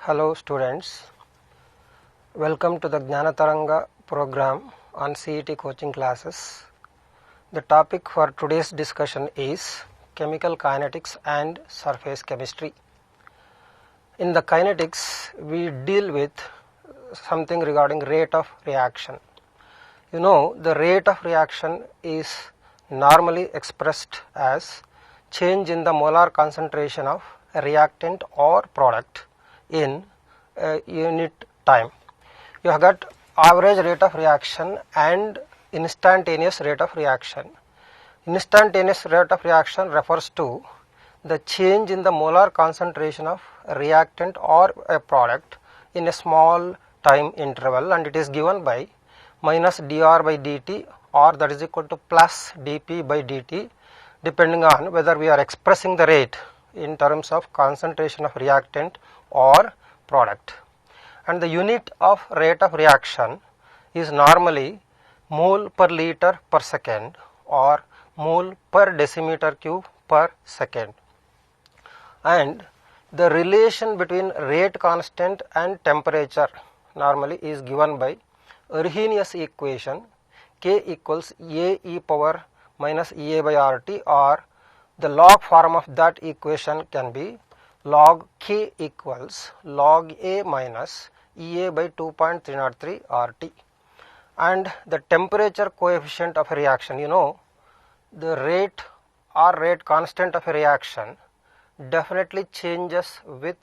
Hello students, welcome to the Jnanataranga program on CET coaching classes. The topic for today's discussion is chemical kinetics and surface chemistry. In the kinetics, we deal with something regarding rate of reaction. You know, the rate of reaction is normally expressed as change in the molar concentration of a reactant or product in a unit time. You have got average rate of reaction and instantaneous rate of reaction. Instantaneous rate of reaction refers to the change in the molar concentration of a reactant or a product in a small time interval, and it is given by minus dr by dt, or that is equal to plus dp by dt, depending on whether we are expressing the rate in terms of concentration of reactant or product. And the unit of rate of reaction is normally mole per liter per second or mole per decimeter cube per second. And the relation between rate constant and temperature normally is given by Arrhenius equation K equals A e power minus EA by RT, or the log form of that equation can be log K equals log A minus EA by 2.303 RT. And the temperature coefficient of a reaction, you know, the rate or rate constant of a reaction definitely changes with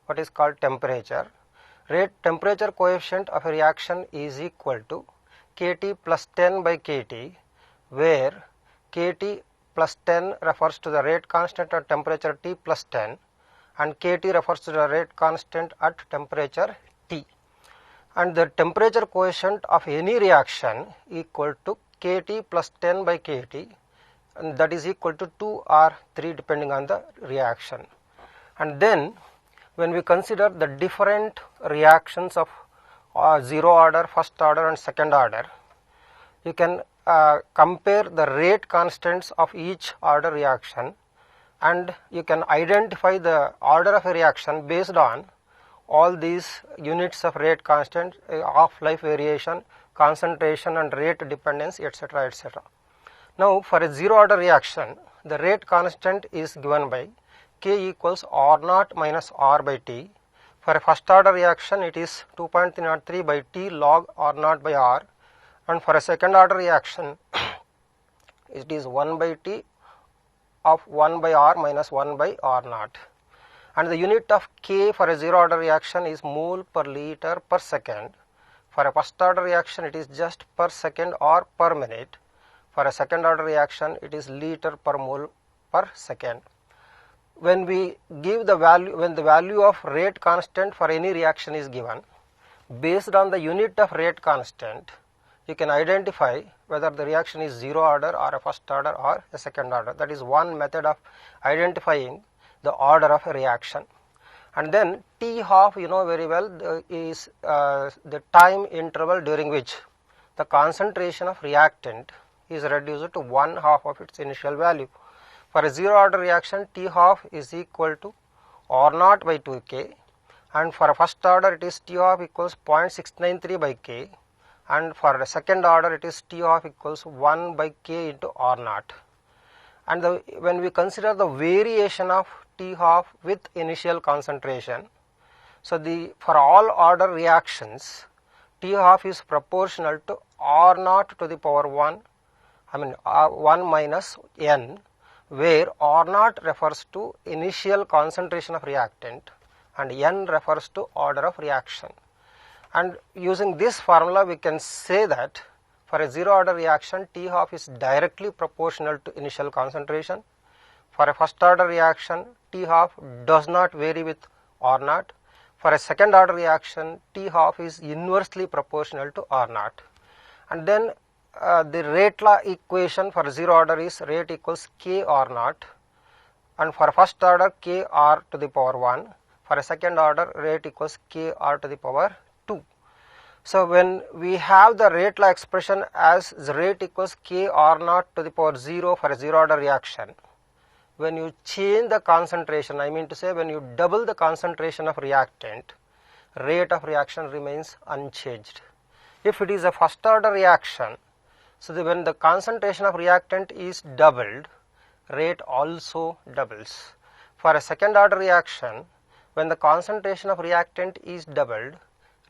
what is called temperature. Temperature coefficient of a reaction is equal to Kt plus 10 by Kt, where Kt plus 10 refers to the rate constant at temperature T plus 10 and Kt refers to the rate constant at temperature T. And the temperature coefficient of any reaction equal to Kt plus 10 by Kt, and that is equal to 2 or 3 depending on the reaction. And then when we consider the different reactions of zero order, first order and second order, you can compare the rate constants of each order reaction, and you can identify the order of a reaction based on all these units of rate constant, half-life variation, concentration and rate dependence, etc., etc. Now for a zero order reaction, the rate constant is given by K equals R naught minus R by T. For a first order reaction, it is 2.303 by T log R naught by R, and for a second order reaction it is 1 by T of 1 by R minus 1 by R naught. And the unit of K for a zero order reaction is mole per liter per second. For a first order reaction it is just per second or per minute. For a second order reaction it is liter per mole per second. When we give the value, when the value of rate constant for any reaction is given, based on the unit of rate constant, you can identify whether the reaction is zero order or a first order or a second order. That is one method of identifying the order of a reaction. And then T half, you know very well, is the time interval during which the concentration of reactant is reduced to 1/2 of its initial value. For a zero order reaction, T half is equal to R naught by 2K, and for a first order it is T half equals 0.693 by K, and for a second order it is T half equals 1 by K into R naught. And when we consider the variation of T half with initial concentration, so for all order reactions, T half is proportional to R naught to the power 1, 1 minus N, where R naught refers to initial concentration of reactant and N refers to order of reaction. And using this formula we can say that for a zero order reaction, T half is directly proportional to initial concentration. For a first order reaction, T half does not vary with R naught. For a second order reaction, T half is inversely proportional to R naught. And then the rate law equation for zero order is rate equals K R naught, and for first order K R to the power 1, for a second order rate equals K R to the power 2. So when we have the rate law expression as the rate equals K R naught to the power 0 for a zero order reaction, when you change the concentration, I mean to say when you double the concentration of reactant, rate of reaction remains unchanged. If it is a first order reaction, so when the concentration of reactant is doubled, rate also doubles. For a second order reaction, when the concentration of reactant is doubled,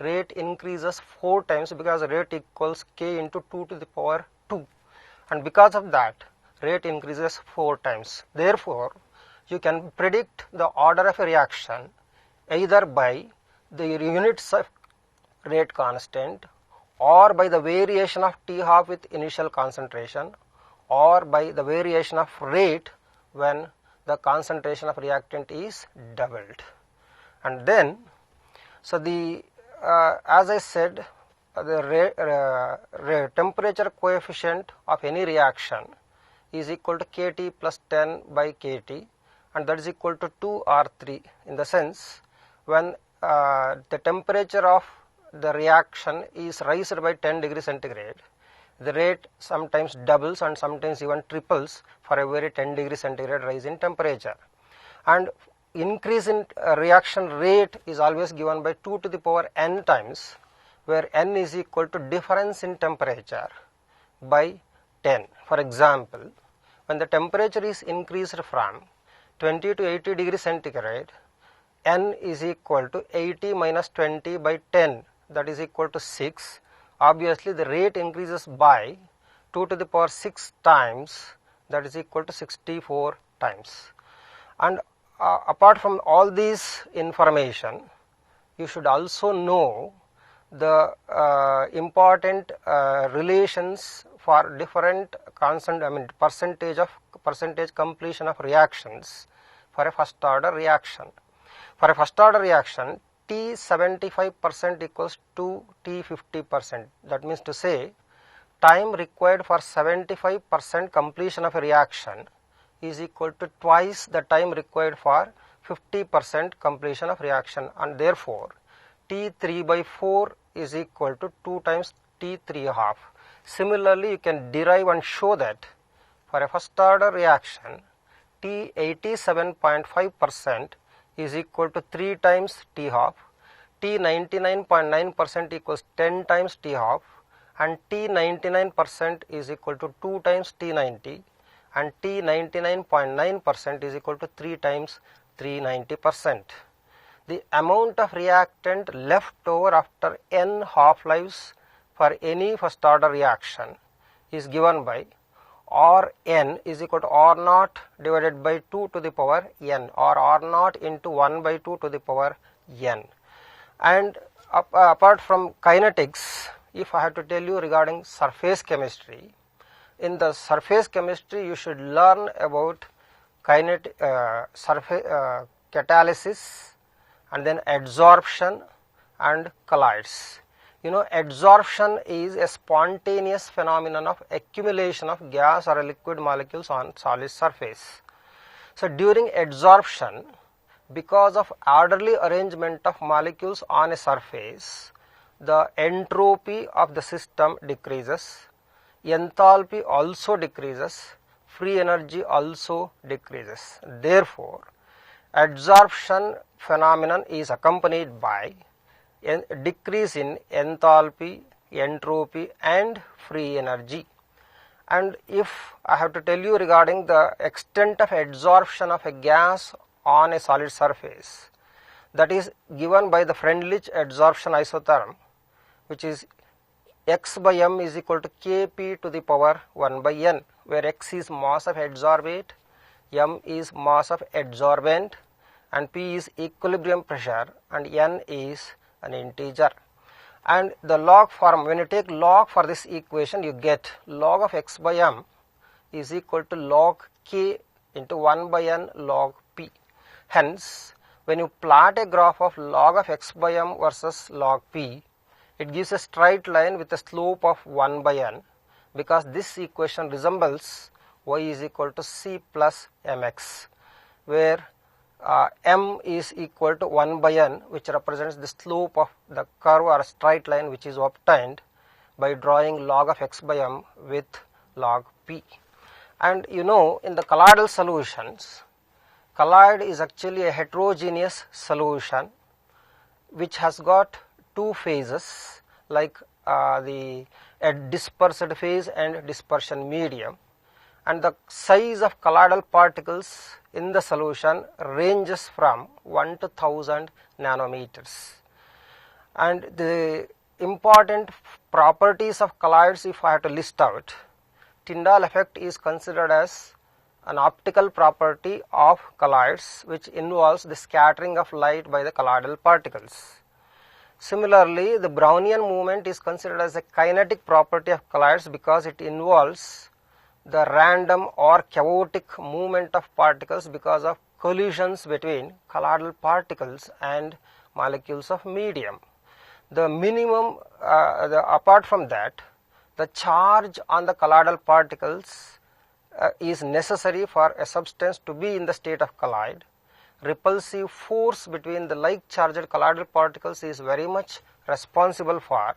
rate increases 4 times, because rate equals K into 2 to the power 2, and because of that rate increases 4 times. Therefore, you can predict the order of a reaction either by the units of rate constant, or by the variation of T half with initial concentration, or by the variation of rate when the concentration of reactant is doubled. And then, so the as I said, the temperature coefficient of any reaction is equal to Kt plus 10 by Kt, and that is equal to 2 or 3, in the sense when the temperature of the reaction is raised by 10 degrees centigrade, the rate sometimes doubles and sometimes even triples for every 10 degrees centigrade rise in temperature. And increase in reaction rate is always given by 2 to the power n times, where n is equal to difference in temperature by 10. For example, when the temperature is increased from 20 to 80 degrees centigrade, n is equal to 80 minus 20 by 10, that is equal to 6. Obviously, the rate increases by 2 to the power 6 times, that is equal to 64 times. And apart from all these information, you should also know the important relations for different percentage completion of reactions for a first order reaction. For a first order reaction, T 75% equals to T 50%. That means to say, time required for 75% completion of a reaction is equal to twice the time required for 50% completion of reaction, and therefore T 3 by 4 is equal to 2 times T 3 half. Similarly, you can derive and show that for a first order reaction, T 87.5% is equal to 3 times T half, T 99.9% equals 10 times T half, and T 99% is equal to 2 times T 90, and T 99.9% is equal to 3 times 390%. The amount of reactant left over after n half-lives for any first order reaction is given by Rn is equal to R naught divided by 2 to the power n, or R naught into 1 by 2 to the power n. And apart from kinetics, if I have to tell you regarding surface chemistry, in the surface chemistry you should learn about catalysis, and then adsorption and colloids. You know, adsorption is a spontaneous phenomenon of accumulation of gas or liquid molecules on solid surface. So during adsorption, because of orderly arrangement of molecules on a surface, the entropy of the system decreases, enthalpy also decreases, free energy also decreases. Therefore, adsorption phenomenon is accompanied by a decrease in enthalpy, entropy and free energy. And if I have to tell you regarding the extent of adsorption of a gas on a solid surface, that is given by the Freundlich adsorption isotherm, which is x by m is equal to Kp to the power 1 by n, where x is mass of adsorbate, m is mass of adsorbent, and P is equilibrium pressure, and n is an integer. And the log form, when you take log for this equation, you get log of x by m is equal to log k into 1 by n log p. Hence, when you plot a graph of log of x by m versus log p, it gives a straight line with a slope of 1 by n, because this equation resembles y is equal to c plus mx, where m is equal to 1 by n, which represents the slope of the curve or straight line which is obtained by drawing log of x by m with log p. And you know, in the colloidal solutions, colloid is actually a heterogeneous solution which has got two phases, like a dispersed phase and dispersion medium, and the size of colloidal particles in the solution ranges from 1 to 1000 nanometers. And the important properties of colloids, if I have to list out, Tyndall effect is considered as an optical property of colloids which involves the scattering of light by the colloidal particles. Similarly, the Brownian movement is considered as a kinetic property of colloids because it involves the random or chaotic movement of particles because of collisions between colloidal particles and molecules of medium. The minimum, apart from that, the charge on the colloidal particles is necessary for a substance to be in the state of colloid. Repulsive force between the like charged colloidal particles is very much responsible for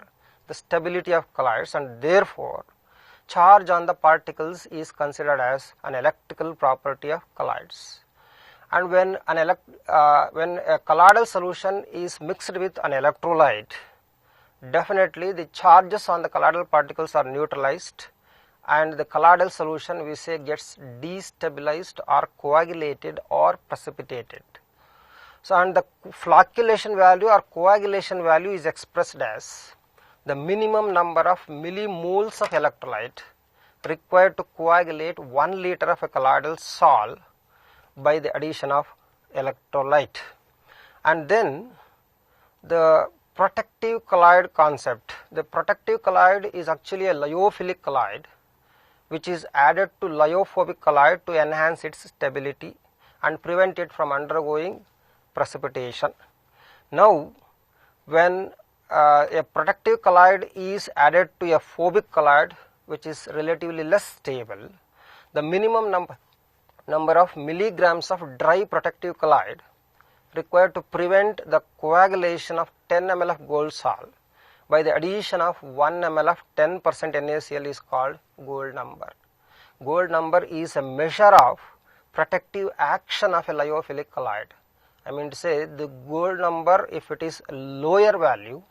the stability of colloids, and therefore charge on the particles is considered as an electrical property of colloids. And when a colloidal solution is mixed with an electrolyte, definitely the charges on the colloidal particles are neutralized, and the colloidal solution, we say, gets destabilized or coagulated or precipitated. So, and the flocculation value or coagulation value is expressed as the minimum number of millimoles of electrolyte required to coagulate 1 liter of a colloidal sol by the addition of electrolyte. And then the protective colloid concept. The protective colloid is actually a lyophilic colloid which is added to lyophobic colloid to enhance its stability and prevent it from undergoing precipitation. Now, when a protective colloid is added to a phobic colloid which is relatively less stable, the minimum number of milligrams of dry protective colloid required to prevent the coagulation of 10 ml of gold sol by the addition of 1 ml of 10% NaCl is called gold number. Gold number is a measure of protective action of a lyophilic colloid. I mean to say, the gold number, if it is lower value,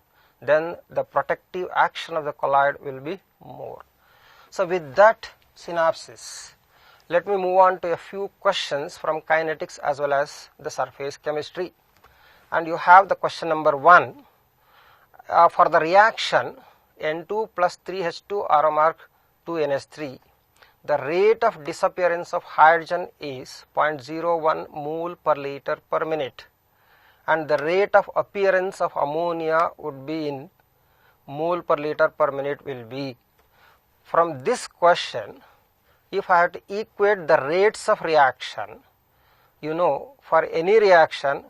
then the protective action of the colloid will be more. So with that synopsis, let me move on to a few questions from kinetics as well as the surface chemistry. And you have the question number 1. For the reaction N2 plus 3H2 arrow mark 2NH3, the rate of disappearance of hydrogen is 0.01 mole per liter per minute, and the rate of appearance of ammonia would be in mole per liter per minute will be. From this question, if I have to equate the rates of reaction, you know, for any reaction,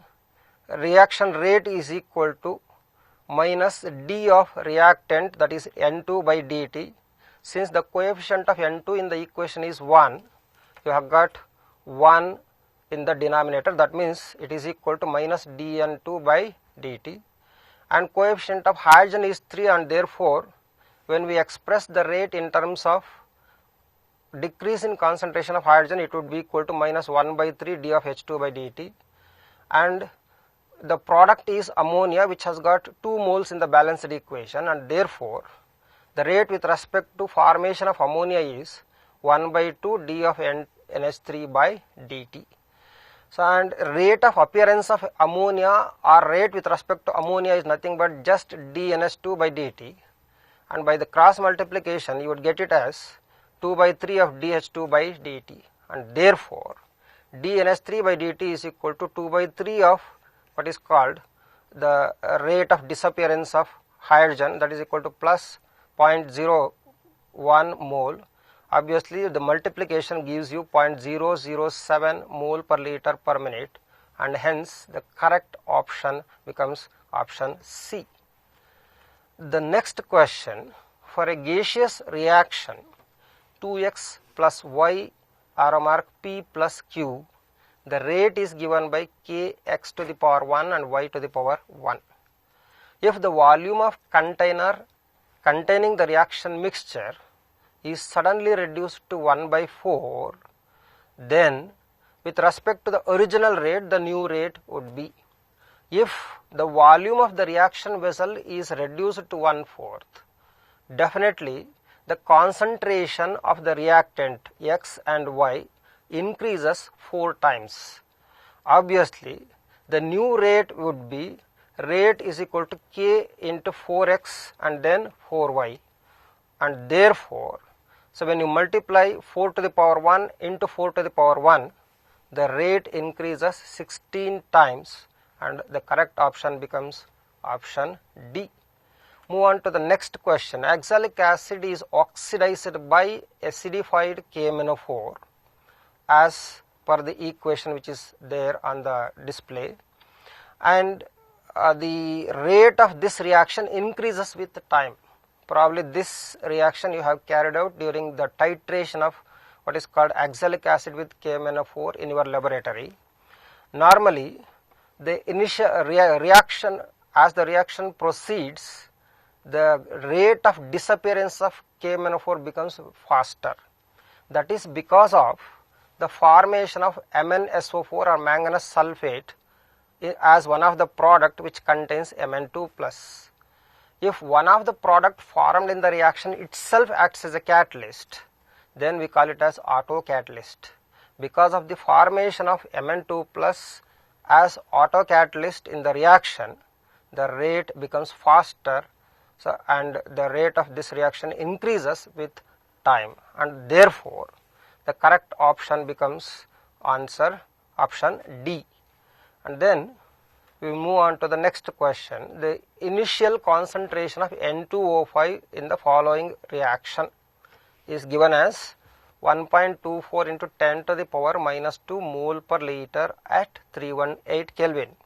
reaction rate is equal to minus d of reactant, that is N2 by dt. Since the coefficient of N2 in the equation is 1, you have got 1 in the denominator, that means it is equal to minus dN2 by dt, and coefficient of hydrogen is 3, and therefore when we express the rate in terms of decrease in concentration of hydrogen, it would be equal to minus 1 by 3 d of H2 by dt, and the product is ammonia which has got 2 moles in the balanced equation, and therefore the rate with respect to formation of ammonia is 1 by 2 d of NH3 by dt. So, and rate of appearance of ammonia or rate with respect to ammonia is nothing but just dNH2 by dt, and by the cross multiplication you would get it as 2 by 3 of dH2 by dt, and therefore dNH3 by dt is equal to 2 by 3 of what is called the rate of disappearance of hydrogen, that is equal to plus 0.01 mole. Obviously the multiplication gives you 0.007 mole per liter per minute, and hence the correct option becomes option C. The next question, for a gaseous reaction 2x plus y arrow mark p plus q, the rate is given by kx to the power 1 and y to the power 1. If the volume of container containing the reaction mixture is suddenly reduced to 1 by 4, then with respect to the original rate, the new rate would be, if the volume of the reaction vessel is reduced to 1/4, definitely the concentration of the reactant X and Y increases 4 times. Obviously, the new rate would be rate is equal to K into 4X and then 4Y, and therefore, so when you multiply 4 to the power 1 into 4 to the power 1, the rate increases 16 times, and the correct option becomes option D. Move on to the next question. Oxalic acid is oxidized by acidified KMnO4 as per the equation which is there on the display, and the rate of this reaction increases with time. Probably this reaction you have carried out during the titration of what is called oxalic acid with KMnO4 in your laboratory. Normally, the initial reaction, as the reaction proceeds, the rate of disappearance of KMnO4 becomes faster. That is because of the formation of MnSO4 or manganese sulfate as one of the product which contains Mn2 plus. If one of the product formed in the reaction itself acts as a catalyst, then we call it as autocatalyst. Because of the formation of Mn2 plus as autocatalyst in the reaction, the rate becomes faster, so, and the rate of this reaction increases with time, and therefore the correct option becomes answer option D. And then we move on to the next question. The initial concentration of N2O5 in the following reaction is given as 1.24 into 10 to the power minus 2 mole per liter at 318 Kelvin.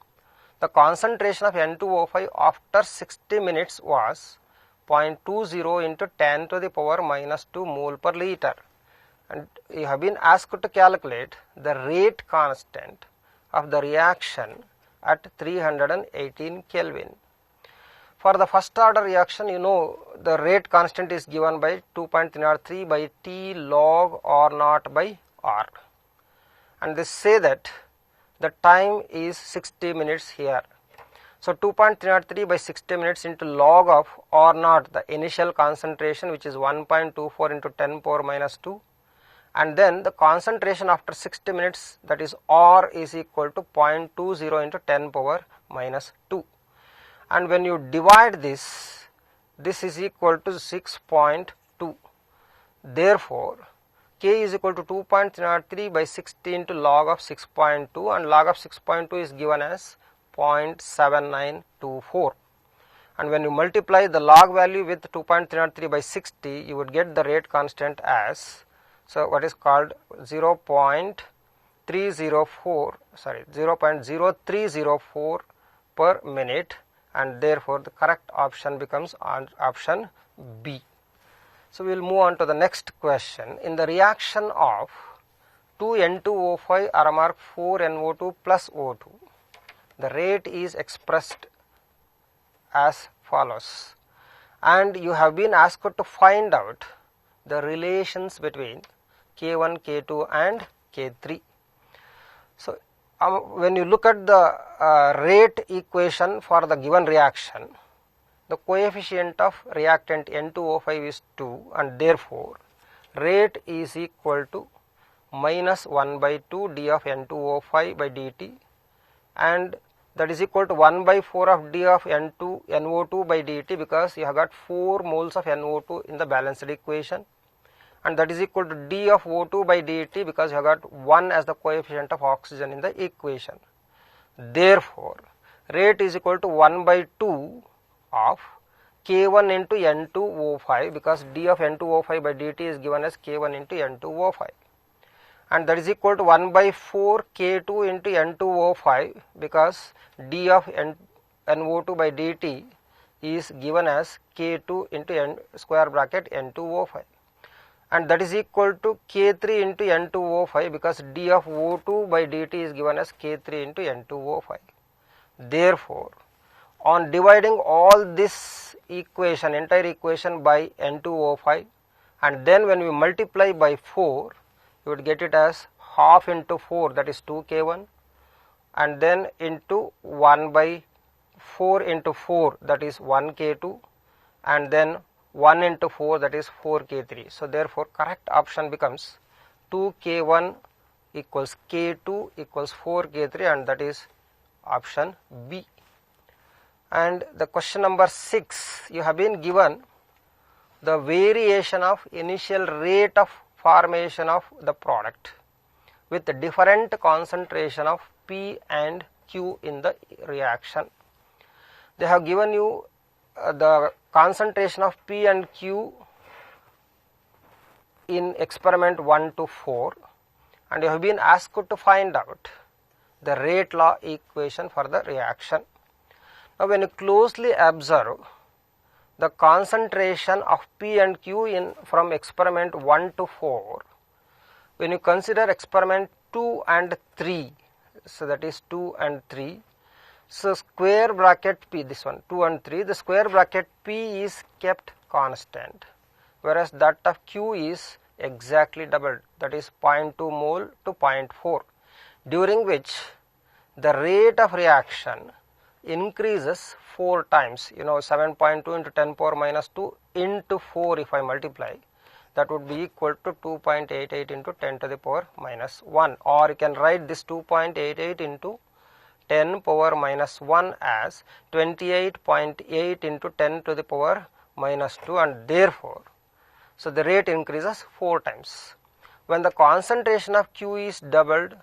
The concentration of N2O5 after 60 minutes was 0.20 into 10 to the power minus 2 mole per liter, and you have been asked to calculate the rate constant of the reaction at 318 Kelvin. For the first order reaction, you know the rate constant is given by 2.303 by T log R naught by R, and they say that the time is 60 minutes here. So 2.303 by 60 minutes into log of R naught, the initial concentration, which is 1.24 into 10 power minus 2, and then the concentration after 60 minutes, that is R, is equal to 0.20 into 10 power minus 2. And when you divide this, this is equal to 6.2. Therefore, K is equal to 2.303 by 60 into log of 6.2, and log of 6.2 is given as 0.7924. And when you multiply the log value with 2.303 by 60, you would get the rate constant as, so what is called 0.0304 per minute, and therefore the correct option becomes option B. So we will move on to the next question. In the reaction of 2N2O5 aromark 4NO2 plus O2, the rate is expressed as follows, and you have been asked to find out the relations between K1, K2 and K3. So when you look at the rate equation for the given reaction, the coefficient of reactant N2O5 is 2, and therefore rate is equal to minus 1 by 2 d of N2O5 by dt, and that is equal to 1 by 4 of d of NO2 by dt, because you have got 4 moles of NO2 in the balanced equation, and that is equal to d of O2 by dt, because you have got 1 as the coefficient of oxygen in the equation. Therefore, rate is equal to 1 by 2 of K1 into N2O5, because d of N2O5 by dt is given as K1 into N2O5, and that is equal to 1 by 4 K2 into N2O5, because d of NO2 by dt is given as K2 into N square bracket N2O5, and that is equal to K3 into N2O5, because d of O2 by dt is given as K3 into N2O5. Therefore, on dividing all this equation, entire equation by N2O5, and then when we multiply by 4, you would get it as half into 4, that is 2 K1, and then into 1 by 4 into 4, that is 1 K2, and then 1 into 4, that is 4 K3. So therefore correct option becomes 2 K1 equals K2 equals 4 K3, and that is option B. And the question number 6, you have been given the variation of initial rate of formation of the product with the different concentration of P and Q in the reaction. They have given you the concentration of P and Q in experiment 1 to 4, and you have been asked to find out the rate law equation for the reaction. Now when you closely observe the concentration of P and Q in from experiment 1 to 4, when you consider experiment 2 and 3, so that is 2 and 3, so square bracket P, this one 2 and 3, the square bracket P is kept constant, whereas that of Q is exactly doubled, that is 0.2 mole to 0.4, during which the rate of reaction increases 4 times, 7.2 into 10 power minus 2 into 4 if I multiply, that would be equal to 2.88 into 10 to the power minus 1, or you can write this 2.88 into 10 power minus 1 as 28.8 into 10 to the power minus 2, and therefore, so the rate increases 4 times. When the concentration of Q is doubled,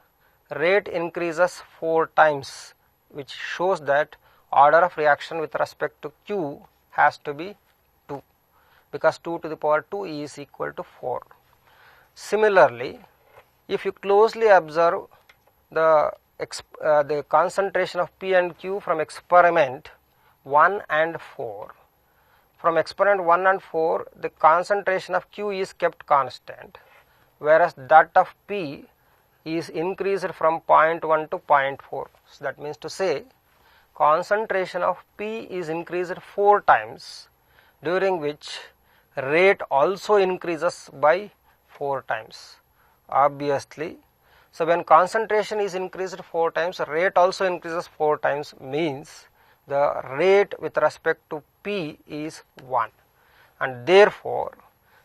rate increases 4 times, which shows that order of reaction with respect to Q has to be 2, because 2 to the power 2 is equal to 4. Similarly, if you closely observe the concentration of P and Q from experiment 1 and 4, from experiment 1 and 4, the concentration of Q is kept constant, whereas that of P is increased from 0.1 to 0.4. So that means to say concentration of P is increased 4 times, during which rate also increases by 4 times. Obviously, so when concentration is increased 4 times, rate also increases 4 times, means the rate with respect to P is 1, and therefore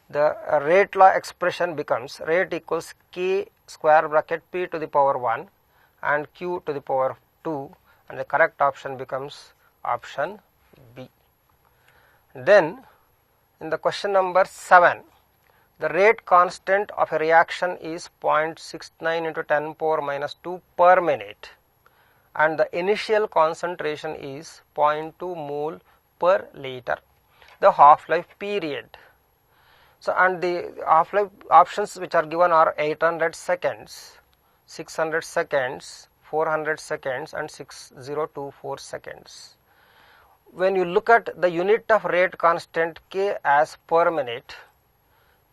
the rate law expression becomes rate equals K square bracket P to the power 1 and Q to the power 2, and the correct option becomes option B. Then in the question number 7, the rate constant of a reaction is 0.69 into 10 power minus 2 per minute, and the initial concentration is 0.2 mole per liter. The half-life period. So, and the half-life options which are given are 800 seconds, 600 seconds, 400 seconds, and 6024 seconds. When you look at the unit of rate constant K as per minute,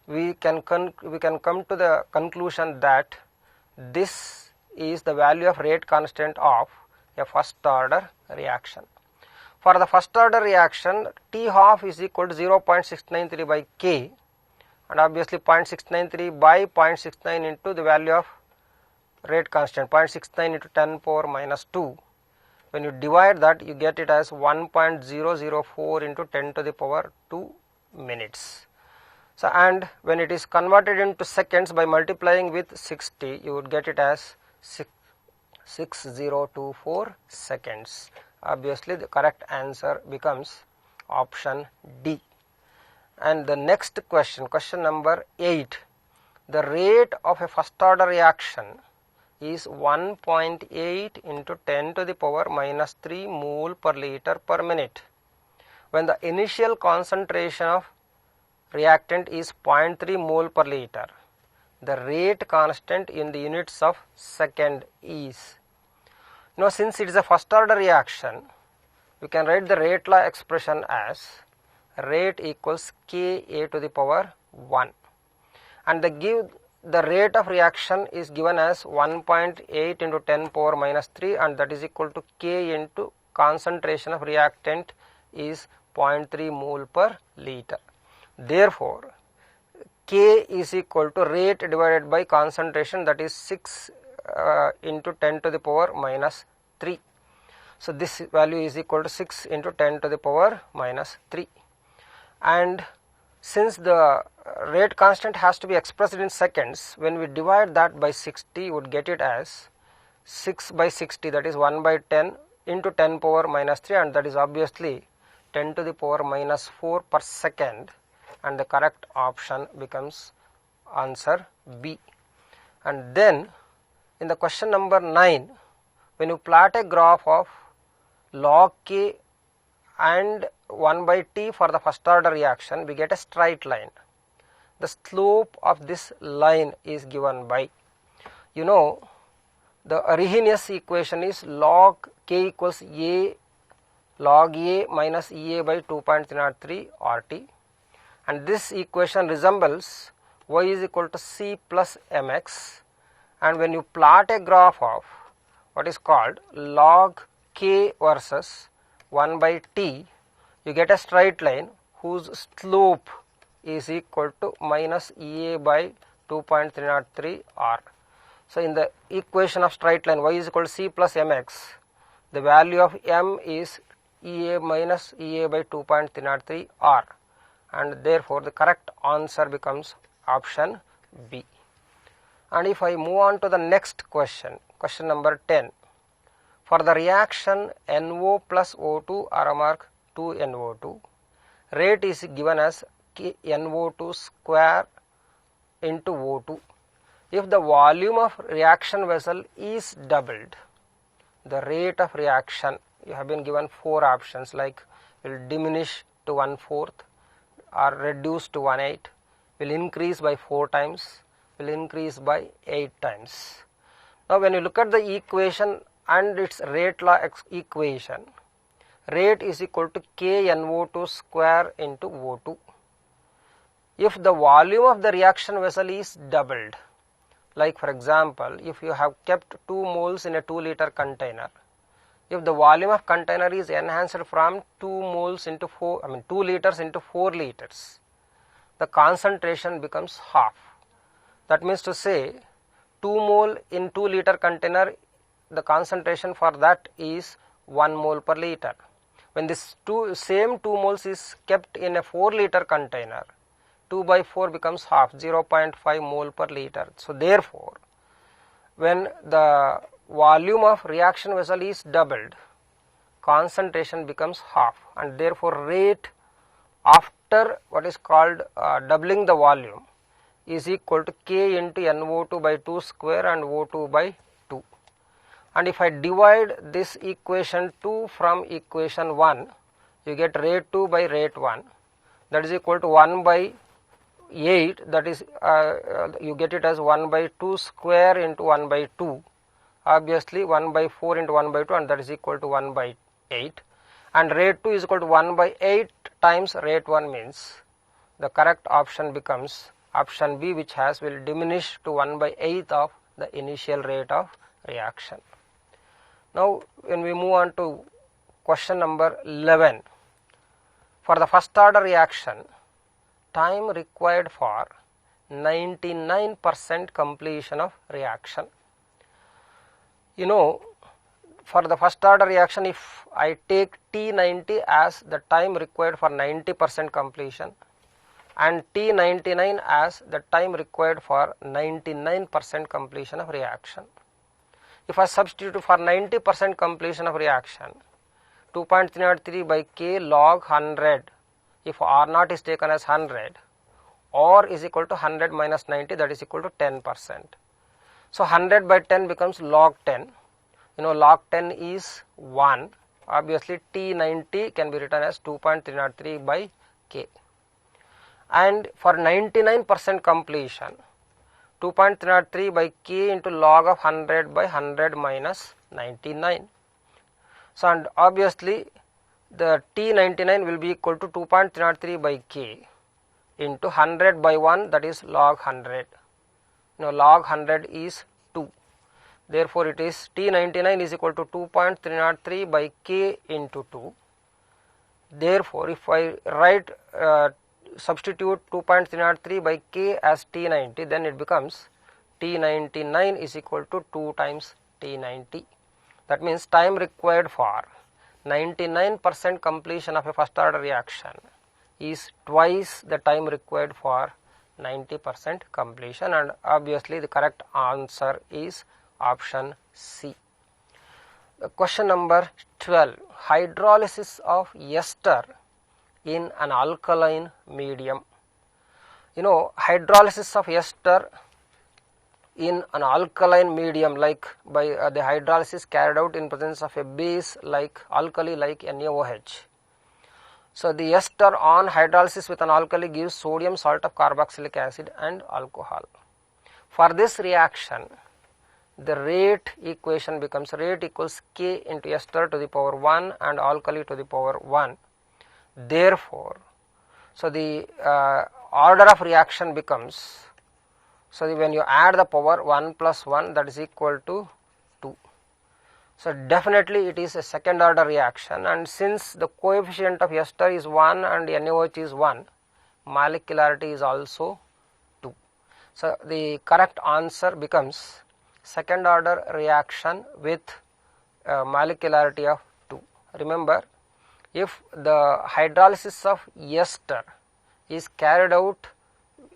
we can come to the conclusion that this is the value of rate constant of a first order reaction. For the first order reaction, T half is equal to 0.693 by K, and obviously 0.693 by 0.69 into the value of rate constant, 0.69 into 10 power minus 2. When you divide that, you get it as 1.004 into 10 to the power 2 minutes. So, and when it is converted into seconds by multiplying with 60, you would get it as 6024 seconds. Obviously, the correct answer becomes option D. And the next question, question number 8, the rate of a first order reaction is 1.8 into 10 to the power minus 3 mole per liter per minute, when the initial concentration of reactant is 0.3 mole per liter. The rate constant in the units of second is. Now, since it is a first order reaction, we can write the rate law expression as rate equals Ka to the power 1, and the rate of reaction is given as 1.8 into 10 power minus 3, and that is equal to K into concentration of reactant is 0.3 mole per liter. Therefore, K is equal to rate divided by concentration, that is 6 into 10 to the power minus 3. So this value is equal to 6 into 10 to the power minus 3. And since the rate constant has to be expressed in seconds, when we divide that by 60, you would get it as 6 by 60, that is 1 by 10 into 10 power minus 3, and that is obviously 10 to the power minus 4 per second, and the correct option becomes answer B. And then in the question number 9, when you plot a graph of log K and 1 by T for the first order reaction, we get a straight line. The slope of this line is given by, you know, the Arrhenius equation is log K equals A log A minus EA by 2.303 RT, and this equation resembles y is equal to C plus mx, and when you plot a graph of what is called log K versus 1 by T, you get a straight line whose slope is equal to minus EA by 2.303 R. So in the equation of straight line y is equal to C plus mx, the value of m is EA minus EA by 2.303 R, and therefore the correct answer becomes option B. And if I move on to the next question, question number 10, for the reaction NO plus O2 arrow mark 2NO2, rate is given as NO2 square into O2. If the volume of reaction vessel is doubled, the rate of reaction, you have been given 4 options, like will diminish to 1/4 or reduce to 1/8, will increase by 4 times, will increase by 8 times. Now when you look at the equation and its rate law equation, rate is equal to KNO2 square into O2. If the volume of the reaction vessel is doubled, like for example, if you have kept 2 moles in a 2 liter container, if the volume of container is enhanced from 2 moles into 2 liters into 4 liters, the concentration becomes half. That means to say 2 mole in 2 liter container, the concentration for that is 1 mole per liter. When this same 2 moles is kept in a 4 liter container, 2 by 4 becomes half, 0.5 mole per liter. So therefore, when the volume of reaction vessel is doubled, concentration becomes half, and therefore rate after what is called doubling the volume is equal to K into NO2 by 2 square and O2 by 2. And if I divide this equation 2 from equation 1, you get rate 2 by rate 1, that is equal to 1 by 8, that is you get it as 1 by 2 square into 1 by 2, obviously 1 by 4 into 1 by 2, and that is equal to 1 by 8, and rate 2 is equal to 1 by 8 times rate 1, means the correct option becomes option B, which will diminish to 1 by 8 of the initial rate of reaction. Now when we move on to question number 11, for the first order reaction, time required for 99% completion of reaction. You know, for the first order reaction, if I take T90 as the time required for 90% completion and T99 as the time required for 99% completion of reaction. If I substitute for 90% completion of reaction, 2.303 by K log 100, if R0 is taken as 100, or is equal to 100 minus 90, that is equal to 10%. So 100 by 10 becomes log 10. You know, log 10 is 1. Obviously T90 can be written as 2.303 by K. And for 99% completion, 2.303 by K into log of 100 by 100 minus 99. So and obviously the T99 will be equal to 2.303 by K into 100 by 1, that is log 100. Now log 100 is 2. Therefore it is T99 is equal to 2.303 by K into 2. Therefore if I write substitute 2.303 by K as T90, then it becomes T99 is equal to 2 times T90. That means time required for 99% completion of a first order reaction is twice the time required for 90% completion, and obviously the correct answer is option C. Question number 12. Hydrolysis of ester in an alkaline medium. You know, hydrolysis of ester in an alkaline medium, like by the hydrolysis carried out in presence of a base like alkali like NaOH. So the ester on hydrolysis with an alkali gives sodium salt of carboxylic acid and alcohol. For this reaction, the rate equation becomes rate equals K into ester to the power 1 and alkali to the power 1. Therefore, so the order of reaction becomes, so when you add the power 1 plus 1, that is equal to 2. So definitely it is a second order reaction, and since the coefficient of ester is 1 and NaOH is 1, molecularity is also 2. So the correct answer becomes second order reaction with molecularity of 2. Remember, if the hydrolysis of ester is carried out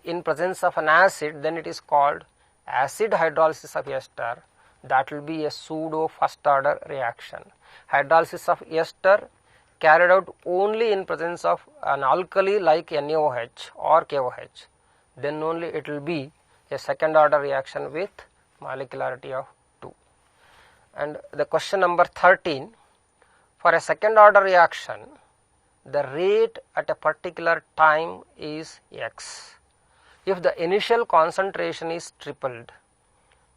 in presence of an acid, then it is called acid hydrolysis of ester. That will be a pseudo first order reaction. Hydrolysis of ester carried out only in presence of an alkali like NaOH or KOH, then only it will be a second order reaction with molecularity of 2. And the question number 13, for a second order reaction, the rate at a particular time is x. If the initial concentration is tripled,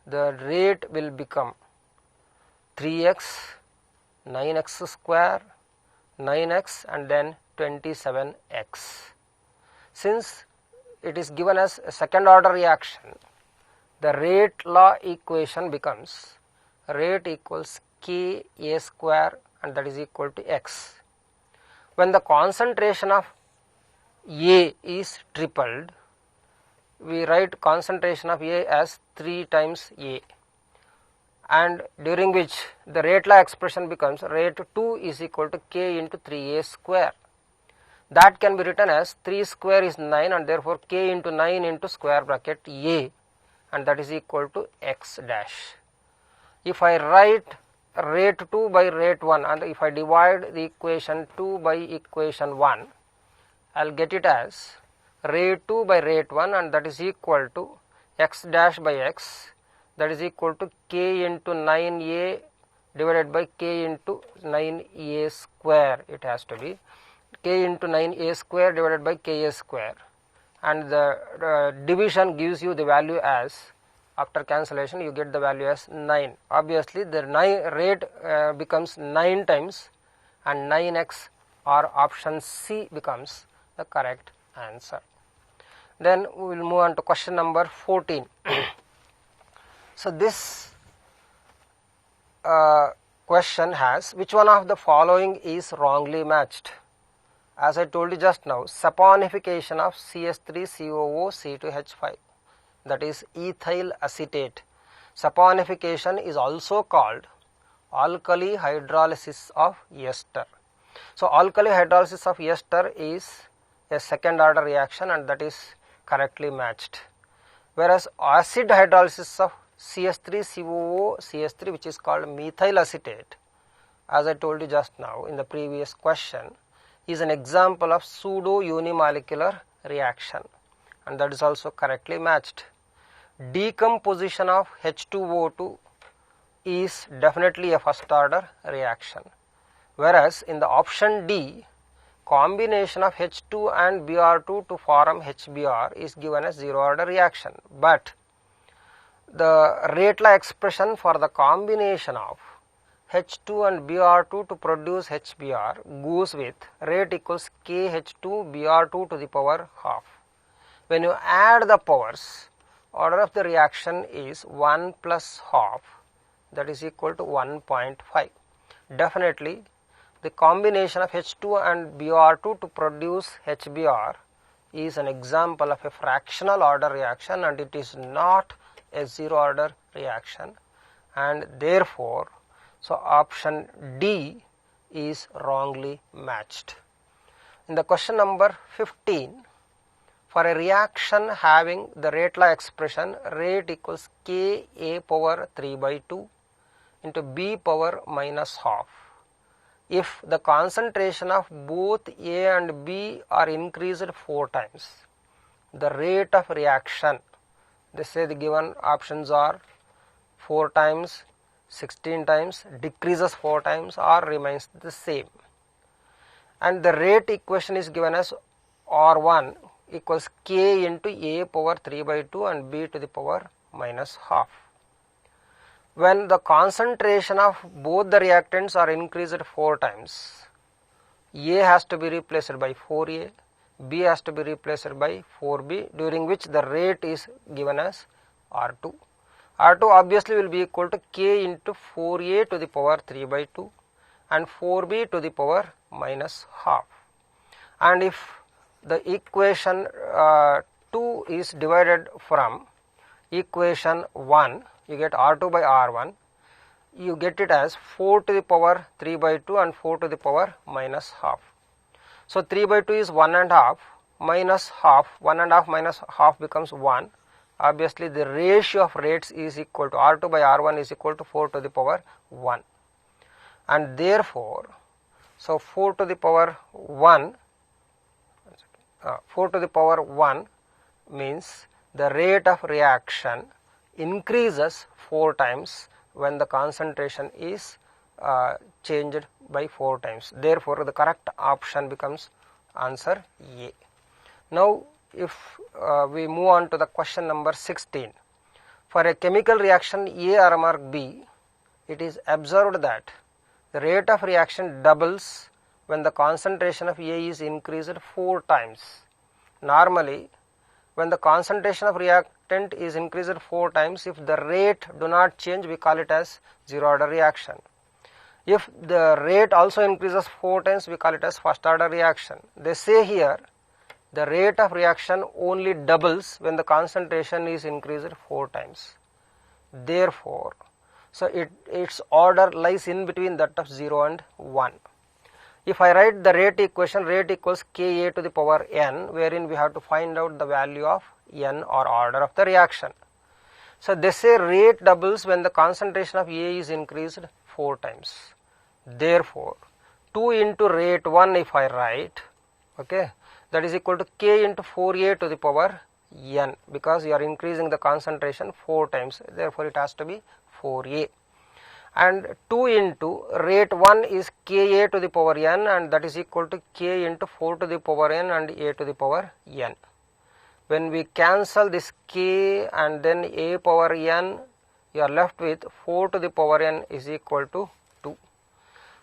the rate will become 3x, 9x square, 9x and then 27x. Since it is given as a second order reaction, the rate law equation becomes rate equals K A square, and that is equal to x. When the concentration of A is tripled, we write concentration of A as 3 times A, and during which the rate law expression becomes rate 2 is equal to K into 3A square. That can be written as 3 square is 9, and therefore K into 9 into square bracket A, and that is equal to x dash. If I write rate 2 by rate 1 and if I divide the equation 2 by equation 1, I will get it as rate 2 by rate 1, and that is equal to x dash by x, that is equal to K into 9A divided by K into 9A square. It has to be K into 9A square divided by Ka square, and the division gives you the value as, after cancellation you get the value as 9. Obviously the rate becomes 9 times, and 9x or option C becomes the correct answer. Then we will move on to question number 14. So this question has, which one of the following is wrongly matched? As I told you just now, saponification of CS3COO-C2H5, that is ethyl acetate. Saponification is also called alkali hydrolysis of ester. So alkali hydrolysis of ester is a second order reaction, and that is correctly matched. Whereas acid hydrolysis of CS3COO-CH3, which is called methyl acetate, as I told you just now in the previous question, is an example of pseudo unimolecular reaction, and that is also correctly matched. Decomposition of H2O2 is definitely a first order reaction, whereas in the option D, combination of H2 and Br2 to form HBr is given as zero order reaction, but the rate law expression for the combination of H2 and Br2 to produce HBr goes with rate equals KH2 Br2 to the power half. When you add the powers, order of the reaction is 1 plus half, that is equal to 1.5. Definitely the combination of H2 and Br2 to produce HBr is an example of a fractional order reaction and it is not a zero order reaction, and therefore so option D is wrongly matched. In the question number 15, for a reaction having the rate law expression rate equals Ka power 3 by 2 into B power minus half, if the concentration of both A and B are increased 4 times, the rate of reaction, they say the given options are 4 times, 16 times, decreases 4 times or remains the same. And the rate equation is given as R1 equals K into A power 3 by 2 and B to the power minus half. When the concentration of both the reactants are increased 4 times, A has to be replaced by 4A, B has to be replaced by 4B, during which the rate is given as R2. R2 obviously will be equal to K into 4A to the power 3 by 2 and 4B to the power minus half. And if the equation 2 is divided from equation 1, you get R2 by R1, you get it as 4 to the power 3 by 2 and 4 to the power minus half. So 3 by 2 is 1 and half minus half, 1 and half minus half becomes 1. Obviously the ratio of rates is equal to R2 by R1 is equal to 4 to the power 1, and therefore so 4 to the power 1 means the rate of reaction increases 4 times when the concentration is changed by 4 times. Therefore the correct option becomes answer A. Now if we move on to the question number 16, for a chemical reaction A or mark B, it is observed that the rate of reaction doubles when the concentration of A is increased 4 times. Normally when the concentration of reactant is increased 4 times, if the rate do not change, we call it as zero order reaction. If the rate also increases 4 times, we call it as first order reaction. They say here the rate of reaction only doubles when the concentration is increased 4 times. Therefore so its order lies in between that of 0 and 1. If I write the rate equation, rate equals Ka to the power n, wherein we have to find out the value of n or order of the reaction. So they say rate doubles when the concentration of A is increased 4 times. Therefore 2 into rate 1 if I write, okay, that is equal to K into 4A to the power n, because you are increasing the concentration 4 times, therefore it has to be 4A. And 2 into rate 1 is Ka to the power n, and that is equal to K into 4 to the power n and A to the power n. When we cancel this K and then A power n, you are left with 4 to the power n is equal to 2.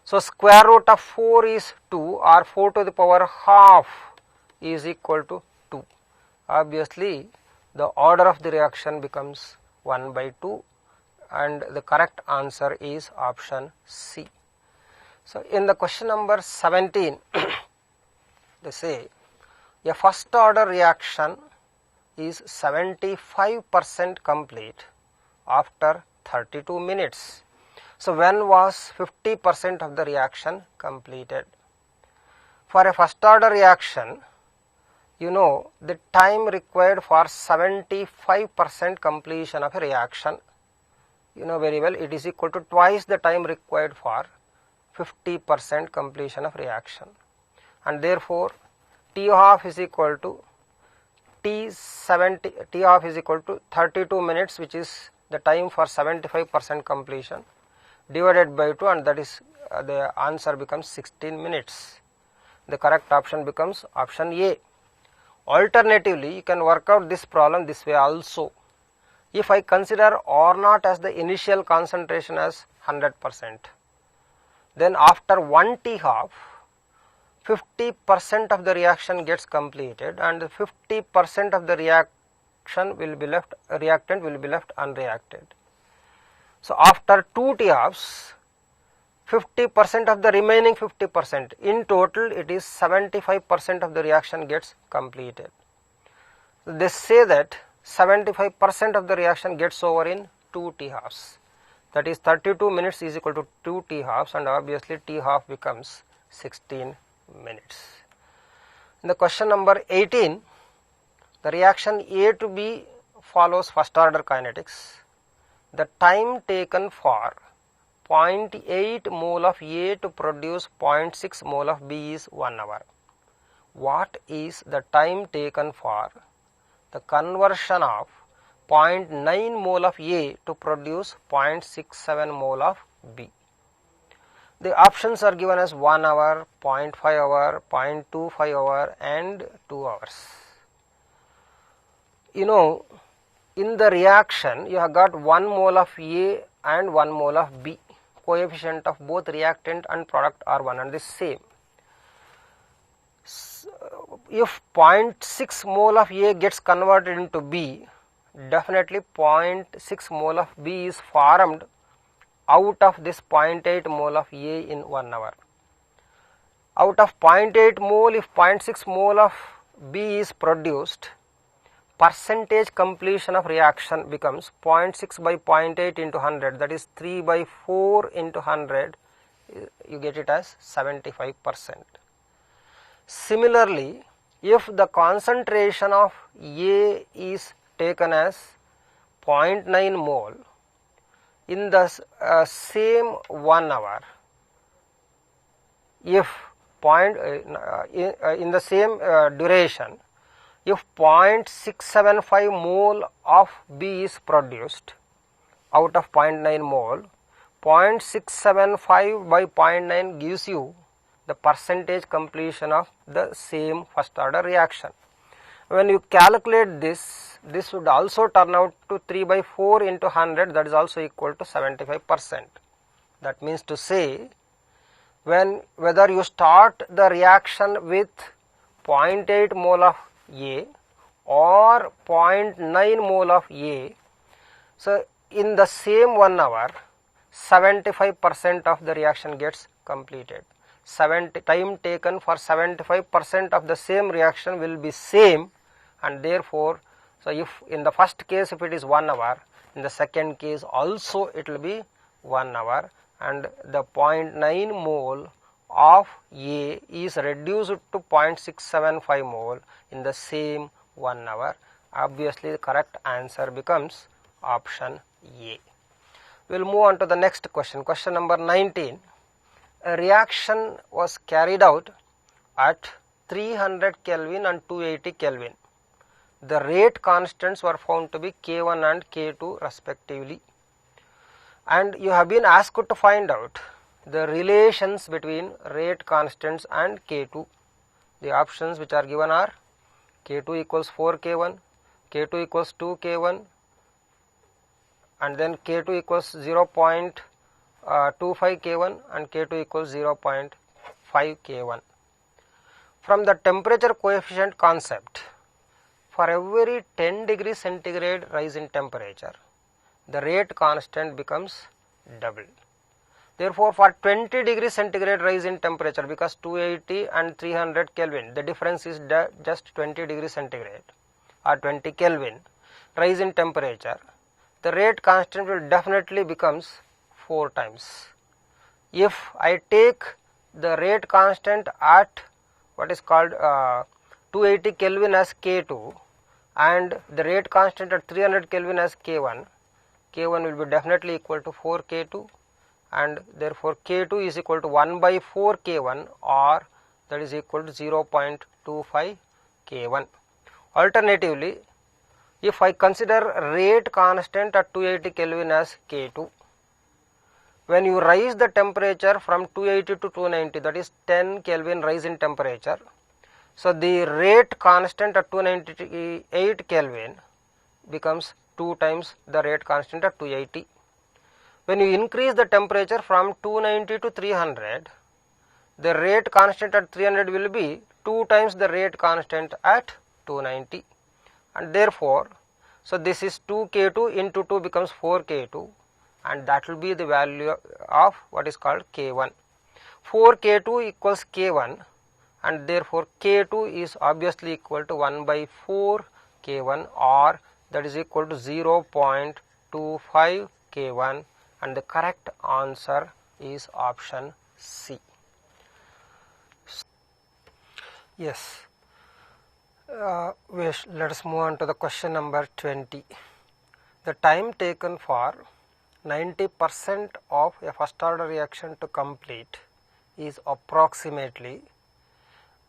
So square root of 4 is 2, or 4 to the power half is equal to 2. Obviously the order of the reaction becomes 1 by 2, and the correct answer is option C. So in the question number 17, they say a first order reaction is 75% complete after 32 minutes. So when was 50% of the reaction completed? For a first order reaction, you know the time required for 75% completion of a reaction, you know very well, it is equal to twice the time required for 50% completion of reaction, and therefore T half is equal to T half is equal to 32 minutes, which is the time for 75% completion, divided by 2, and that is the answer becomes 16 minutes. The correct option becomes option A. Alternatively, you can work out this problem this way also. If I consider R naught as the initial concentration as 100%, then after 1 T half, 50% of the reaction gets completed and 50% of the reactant will be left unreacted. So after 2 T halves, 50% of the remaining 50%. In total, it is 75% of the reaction gets completed. They say that 75% of the reaction gets over in 2 t-halves. That is 32 minutes is equal to 2 t-halves, and obviously t-half becomes 16 minutes. In the question number 18, the reaction A to B follows first order kinetics. The time taken for 0.8 mole of A to produce 0.6 mole of B is 1 hour. What is the time taken for the conversion of 0.9 mole of A to produce 0.67 mole of B? The options are given as 1 hour, 0.5 hour, 0.25 hour and 2 hours. You know, in the reaction you have got 1 mole of A and 1 mole of B. Coefficient of both reactant and product are one and the same. If 0.6 mole of A gets converted into B, definitely 0.6 mole of B is formed out of this 0.8 mole of A in 1 hour. Out of 0.8 mole, if 0.6 mole of B is produced, percentage completion of reaction becomes 0.6 by 0.8 into 100, that is 3 by 4 into 100, you get it as 75%. Similarly, if the concentration of A is taken as 0.9 mole, in the same 1 hour, if in the same duration, if 0.675 mole of B is produced out of 0.9 mole, 0.675 by 0.9 gives you the percentage completion of the same first order reaction. When you calculate this, this would also turn out to 3 by 4 into 100, that is also equal to 75%. That means to say, whether you start the reaction with 0.8 mole of A or 0.9 mole of A, so in the same 1 hour, 75% of the reaction gets completed. Time taken for 75% of the same reaction will be same, and therefore, so if in the first case if it is 1 hour, in the second case also it will be 1 hour, and the 0.9 mole of A is reduced to 0.675 mole in the same 1 hour. Obviously, the correct answer becomes option A. We will move on to the next question. Question number 19. A reaction was carried out at 300 Kelvin and 280 Kelvin. The rate constants were found to be K1 and K2 respectively. And you have been asked to find out the relations between rate constants and K2. The options which are given are K2 equals 4 K1, K2 equals 2 K1, and then K2 equals 0.25 K1 and K2 equals 0.5 K1. From the temperature coefficient concept, for every 10 degrees centigrade rise in temperature, the rate constant becomes double. Therefore, for 20 degrees centigrade rise in temperature, because 280 and 300 Kelvin, the difference is just 20 degrees centigrade or 20 Kelvin rise in temperature, the rate constant will definitely becomes 4 times. If I take the rate constant at what is called 280 Kelvin as K2 and the rate constant at 300 Kelvin as K1, K1 will be definitely equal to 4 K2, and therefore K2 is equal to 1 by 4 K1, or that is equal to 0.25 K1. Alternatively, if I consider rate constant at 280 Kelvin as K2, when you raise the temperature from 280 to 290, that is 10 Kelvin rise in temperature, so the rate constant at 298 Kelvin becomes 2 times the rate constant at 280. When you increase the temperature from 290 to 300, the rate constant at 300 will be 2 times the rate constant at 290, and therefore, so this is 2 K2 into 2 becomes 4 K2, and that will be the value of what is called K1. 4K2 equals K1, and therefore K2 is obviously equal to 1 by 4 K1, or that is equal to 0.25 K1, and the correct answer is option C. Yes. Let us move on to the question number 20. The time taken for 90% of a first order reaction to complete is approximately,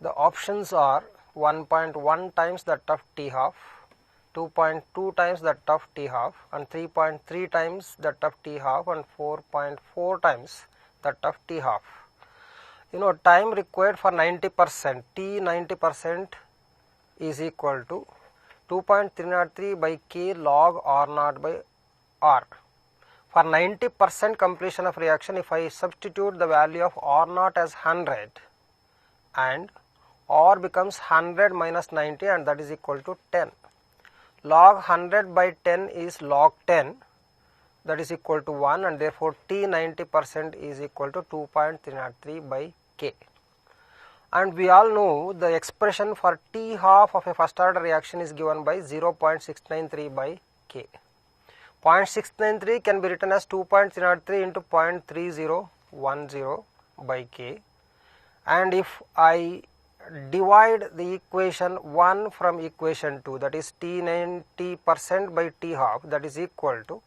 the options are 1.1 times that of T half, 2.2 times that of T half, and 3.3 times that of T half, and 4.4 times that of T half. Time required for 90%, T 90% is equal to 2.303 by K log R naught by R. For 90% completion of reaction, if I substitute the value of R naught as 100 and R becomes 100 minus 90, and that is equal to 10. Log 100 by 10 is log 10, that is equal to 1, and therefore T 90% is equal to 2.303 by K. And we all know the expression for T half of a first order reaction is given by 0.693 by K. 0.693 can be written as 2.303 into 0.3010 by K, and if I divide the equation 1 from equation 2, that is T 90% by T half, that is equal to,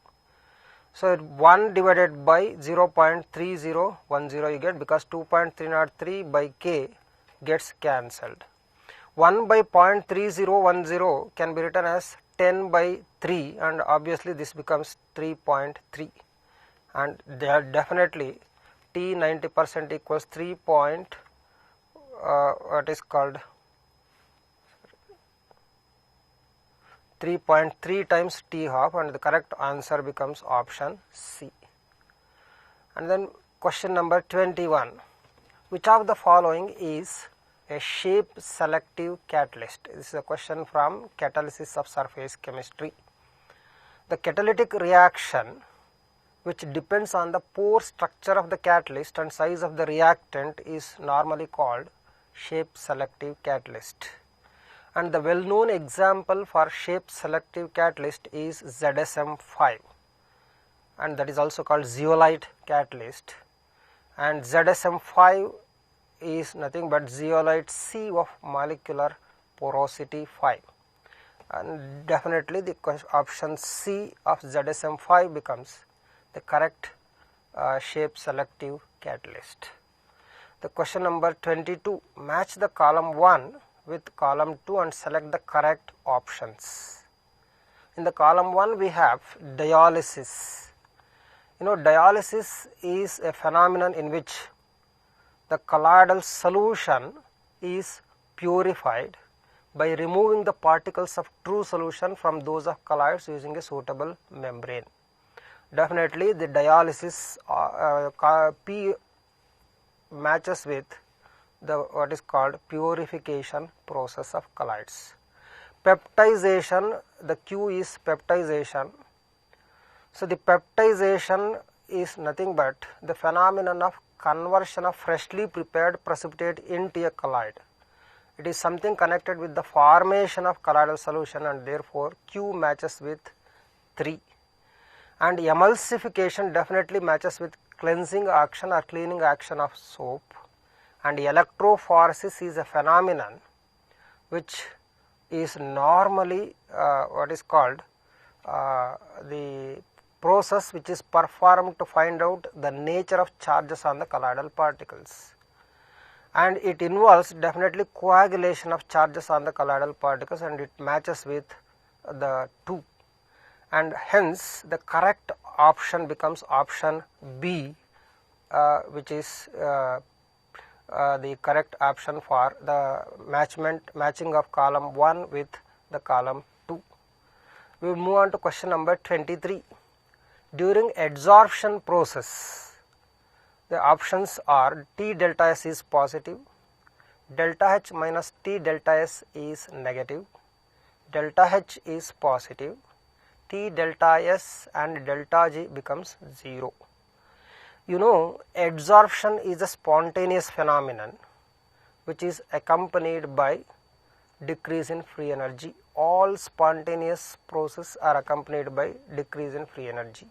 so 1 divided by 0.3010 you get, because 2.303 by K gets cancelled. 1 by 0.3010 can be written as 10 by 3, and obviously this becomes 3.3, and there definitely T 90% equals 3.3 times T half, and the correct answer becomes option C. And then question number 21. Which of the following is a shape selective catalyst? This is a question from catalysis of surface chemistry. The catalytic reaction, which depends on the pore structure of the catalyst and size of the reactant, is normally called shape selective catalyst. And the well known example for shape selective catalyst is ZSM5, and that is also called zeolite catalyst, and ZSM5 is nothing but zeolite C of molecular porosity 5, and definitely the option C of ZSM5 becomes the correct shape selective catalyst. The question number 22. Match the column 1 with column 2 and select the correct options. In the column 1 we have dialysis. Dialysis is a phenomenon in which the colloidal solution is purified by removing the particles of true solution from those of colloids using a suitable membrane. Definitely the dialysis P matches with the what is called purification process of colloids. Peptization, the Q is peptization. So the peptization is nothing but the phenomenon of conversion of freshly prepared precipitate into a colloid. It is something connected with the formation of colloidal solution, and therefore Q matches with 3. And emulsification definitely matches with cleansing action or cleaning action of soap. And electrophoresis is a phenomenon which is normally what is called the process which is performed to find out the nature of charges on the colloidal particles, and it involves definitely coagulation of charges on the colloidal particles, and it matches with the 2, and hence the correct option becomes option B, which is the correct option for the matching of column 1 with the column 2. We will move on to question number 23. During adsorption process, the options are T delta S is positive, delta H minus T delta S is negative, delta H is positive, T delta S and delta G becomes 0. You know, adsorption is a spontaneous phenomenon which is accompanied by decrease in free energy. All spontaneous processes are accompanied by decrease in free energy.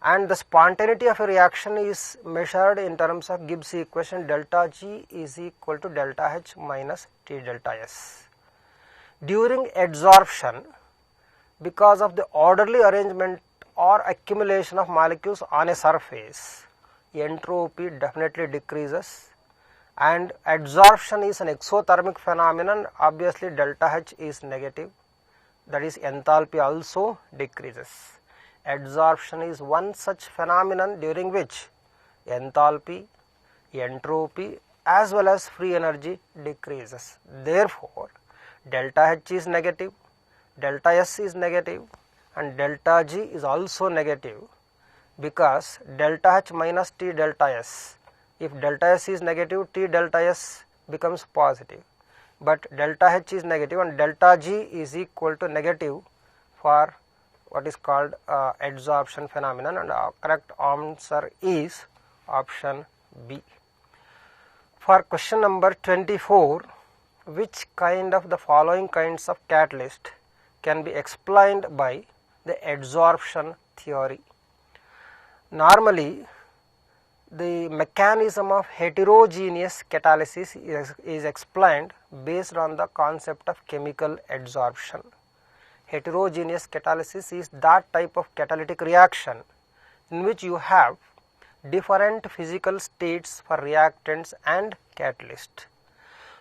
And the spontaneity of a reaction is measured in terms of Gibbs equation, delta G is equal to delta H minus T delta S. During adsorption, because of the orderly arrangement or accumulation of molecules on a surface, entropy definitely decreases, and adsorption is an exothermic phenomenon. Obviously delta H is negative, that is enthalpy also decreases. Adsorption is one such phenomenon during which enthalpy, entropy as well as free energy decreases. Therefore, delta H is negative, delta S is negative, and delta G is also negative, because delta H minus T delta S, if delta S is negative, T delta S becomes positive, but delta H is negative and delta G is equal to negative for what is called adsorption phenomenon, and our correct answer is option B. For question number 24, which kind of the following kinds of catalyst can be explained by the adsorption theory? Normally, the mechanism of heterogeneous catalysis is explained based on the concept of chemical adsorption. Heterogeneous catalysis is that type of catalytic reaction in which you have different physical states for reactants and catalyst.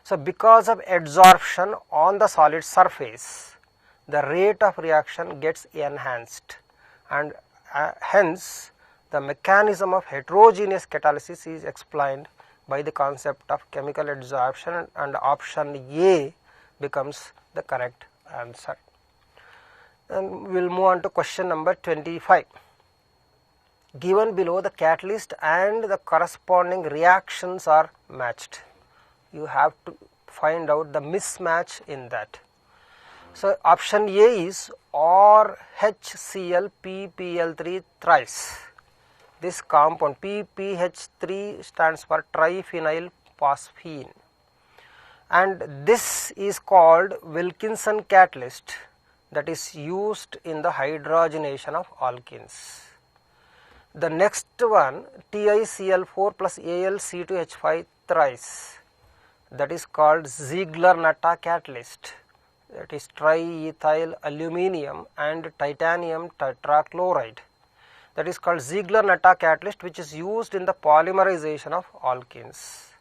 So, because of adsorption on the solid surface, the rate of reaction gets enhanced, and hence the mechanism of heterogeneous catalysis is explained by the concept of chemical adsorption, and option A becomes the correct answer. And we will move on to question number 25. Given below, the catalyst and the corresponding reactions are matched. You have to find out the mismatch in that. So, option A is RHCl-PPl3 thrice. This compound PPH3 stands for triphenyl phosphine, and this is called Wilkinson catalyst, that is used in the hydrogenation of alkenes. The next one, TiCl4 plus Al(C2H5) thrice, that is called Ziegler-Natta catalyst, that is triethyl aluminium and titanium tetrachloride, that is called Ziegler-Natta catalyst, which is used in the polymerization of alkenes.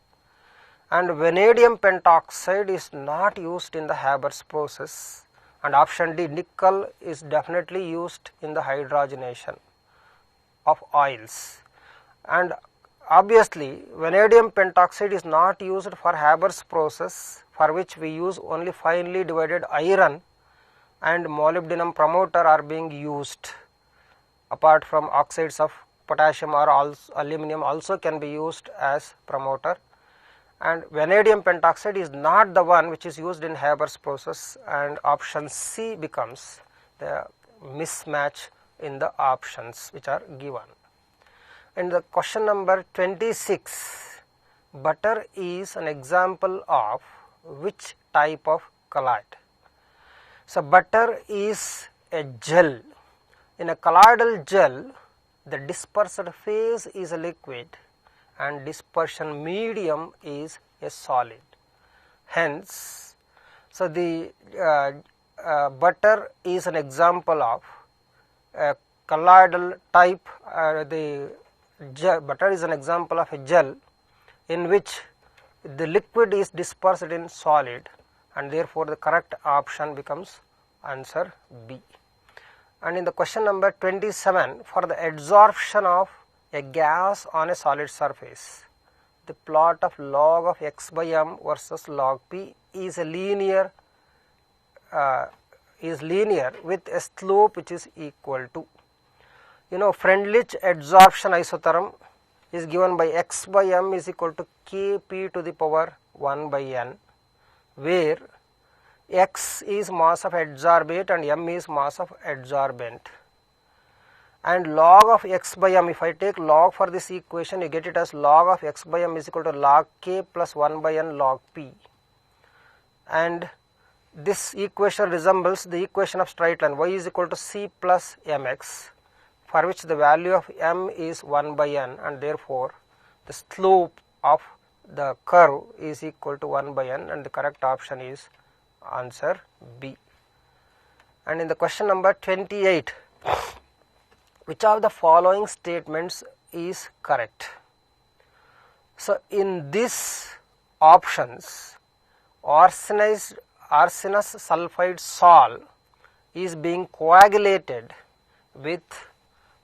And vanadium pentoxide is not used in the Haber's process, and option D, nickel is definitely used in the hydrogenation of oils. And obviously vanadium pentoxide is not used for Haber's process, for which we use only finely divided iron, and molybdenum promoter are being used. Apart from oxides of potassium or aluminum also can be used as promoter, and vanadium pentoxide is not the one which is used in Haber's process, and option C becomes the mismatch in the options which are given. In the question number 26, butter is an example of which type of colloid? So, butter is a gel. In a colloidal gel, the dispersed phase is a liquid and dispersion medium is a solid. Hence, so the butter is an example of a colloidal type. Butter is an example of a gel in which the liquid is dispersed in solid, and therefore the correct option becomes answer B. And in the question number 27, for the adsorption of a gas on a solid surface, the plot of log of x by m versus log p is a linear with a slope which is equal to, Freundlich adsorption isotherm is given by x by m is equal to kp to the power 1 by n, where x is mass of adsorbate and m is mass of adsorbent, and log of x by m, if I take log for this equation, you get it as log of x by m is equal to log k plus 1 by n log p, and this equation resembles the equation of straight line y is equal to c plus mx, for which the value of m is 1 by n, and therefore the slope of the curve is equal to 1 by n, and the correct option is answer B. And in the question number 28, which of the following statements is correct? So in these options, arsenious sulfide sol is being coagulated with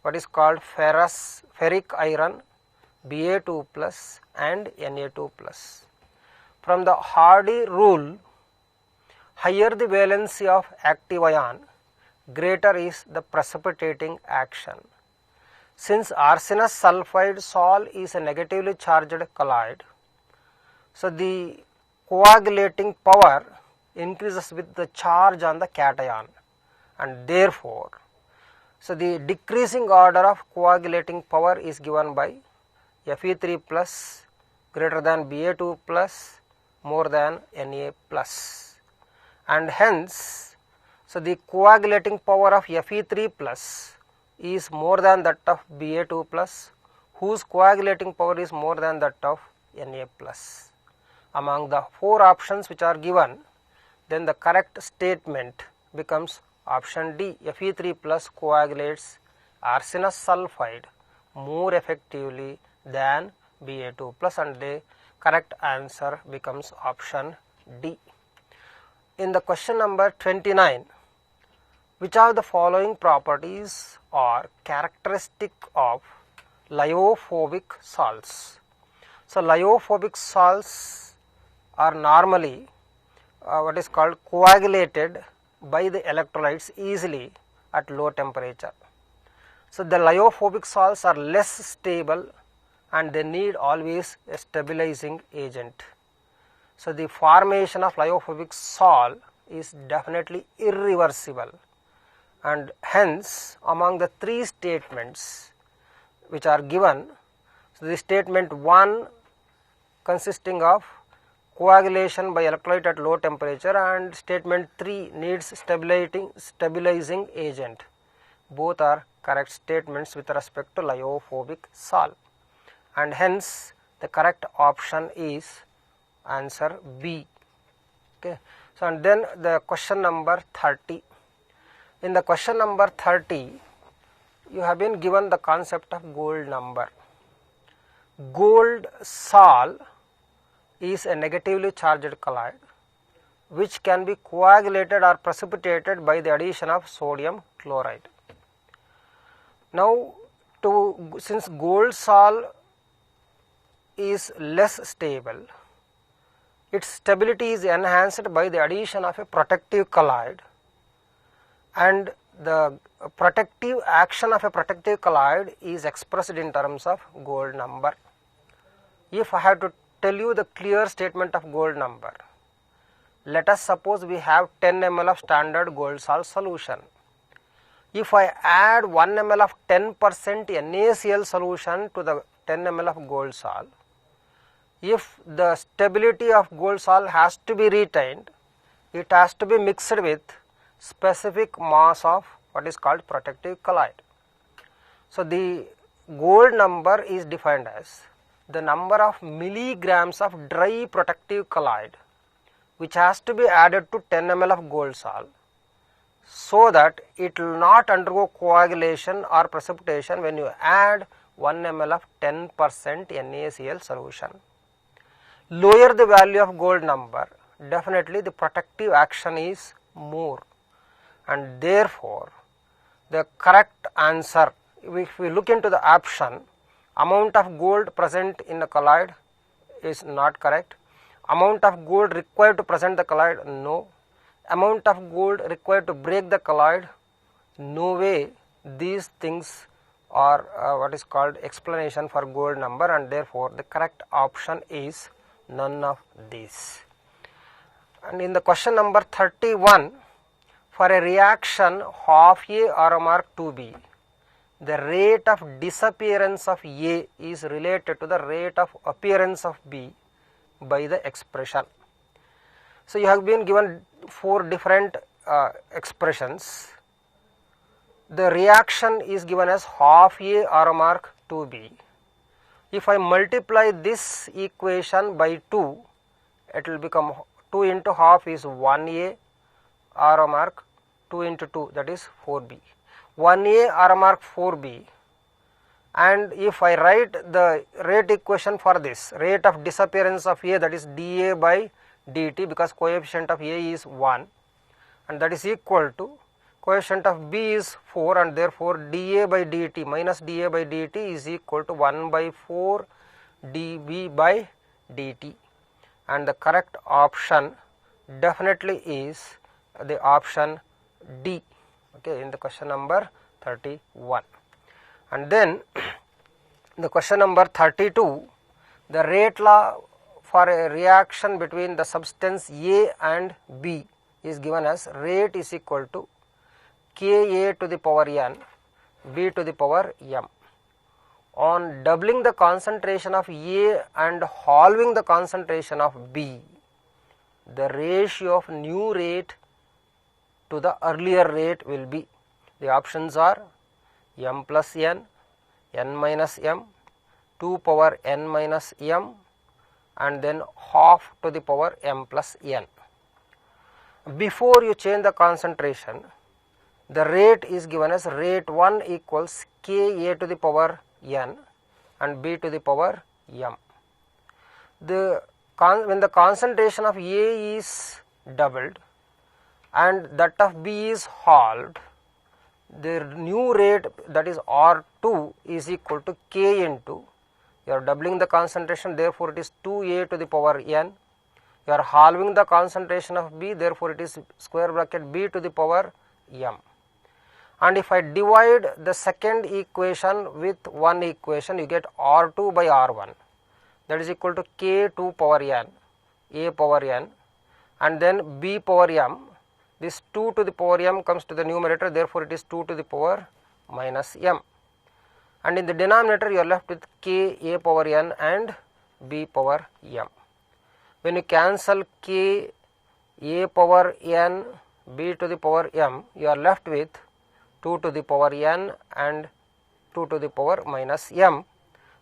what is called ferric iron Ba2 plus and Na2 plus. From the Hardy rule, higher the valency of active ion, greater is the precipitating action. Since arsenous sulfide sol is a negatively charged colloid, so the coagulating power increases with the charge on the cation, and therefore, so the decreasing order of coagulating power is given by Fe3 plus greater than Ba2 plus more than Na plus, and hence, so the coagulating power of Fe3 plus is more than that of Ba2 plus, whose coagulating power is more than that of Na plus. Among the four options which are given, then the correct statement becomes option D. Fe3 plus coagulates arsenous sulfide more effectively than Ba2 plus, and the correct answer becomes option D. In the question number 29, which of the following properties are characteristic of lyophobic salts? So lyophobic salts are normally what is called coagulated by the electrolytes easily at low temperature. So the lyophobic salts are less stable and they need always a stabilizing agent. So the formation of lyophobic salt is definitely irreversible, and hence among the three statements which are given, so the statement 1 consisting of coagulation by electrolyte at low temperature, and statement 3 needs stabilizing agent, both are correct statements with respect to lyophobic salt, and hence the correct option is answer B. Okay. So and then the question number 30. In the question number 30, you have been given the concept of gold number. Gold sol is a negatively charged colloid which can be coagulated or precipitated by the addition of sodium chloride. Now, since gold sol is less stable, its stability is enhanced by the addition of a protective colloid, and the protective action of a protective colloid is expressed in terms of gold number. If I have to tell you the clear statement of gold number, let us suppose we have 10 ml of standard gold salt solution. If I add 1 ml of 10% NaCl solution to the 10 ml of gold salt, if the stability of gold salt has to be retained, it has to be mixed with specific mass of what is called protective colloid. So the gold number is defined as the number of milligrams of dry protective colloid which has to be added to 10 ml of gold salt, so that it will not undergo coagulation or precipitation when you add 1 ml of 10% NaCl solution. Lower the value of gold number, definitely the protective action is more, and therefore the correct answer, if we look into the option, amount of gold present in the colloid is not correct. Amount of gold required to present the colloid, no. Amount of gold required to break the colloid, no way. These things are what is called explanation for gold number, and therefore the correct option is none of these. And in the question number 31, for a reaction half A RMR 2B, the rate of disappearance of A is related to the rate of appearance of B by the expression. So you have been given 4 different expressions. The reaction is given as half A RMR 2B. If I multiply this equation by 2, it will become 2 into half is 1A RMR 2 into 2, that is 4B. 1A RMR 4B, and if I write the rate equation for this, rate of disappearance of A, that is dA by dt, because coefficient of A is 1, and that is equal to coefficient of B is 4, and therefore dA by dt minus dA by dt is equal to 1 by 4 dB by dt, and the correct option definitely is the option D, okay, in the question number 31. And then the question number 32, the rate law for a reaction between the substance A and B is given as rate is equal to Ka to the power n, B to the power m. On doubling the concentration of A and halving the concentration of B, the ratio of new rate to the earlier rate will be, the options are m plus n, n minus m, 2 power n minus m, and then half to the power m plus n. Before you change the concentration, the rate is given as rate 1 equals Ka to the power n and B to the power m. When the concentration of A is doubled and that of B is halved, the new rate, that is R2, is equal to K into, you are doubling the concentration, therefore it is 2A to the power n, you are halving the concentration of B, therefore it is square bracket B to the power m. And if I divide the second equation with one equation, you get R2 by R1, that is equal to K2 power n, A power n, and then B power m. This 2 to the power m comes to the numerator, therefore it is 2 to the power minus m, and in the denominator you are left with K A power n and B power m. When you cancel K A power n B to the power m, you are left with 2 to the power n and 2 to the power minus m,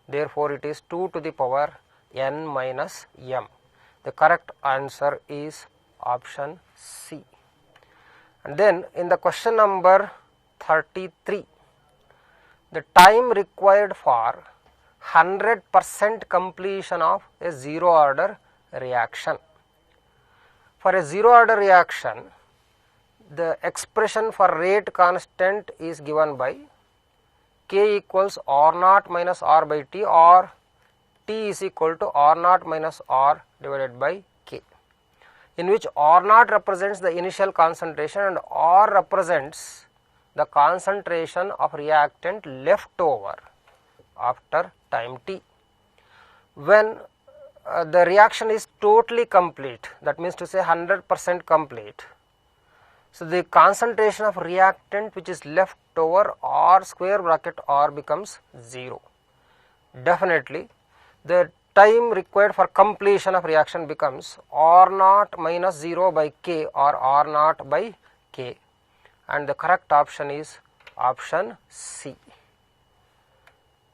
therefore it is 2 to the power n minus m. The correct answer is option C. And then in the question number 33, the time required for 100% completion of a zero order reaction. For a zero order reaction, the expression for rate constant is given by K equals R naught minus R by T, or T is equal to R naught minus R divided by K, in which R naught represents the initial concentration and R represents the concentration of reactant left over after time t. When the reaction is totally complete, that means to say 100% complete, so the concentration of reactant which is left over R square bracket R becomes 0. Definitely the time required for completion of reaction becomes R naught minus 0 by K, or R naught by K, and the correct option is option C.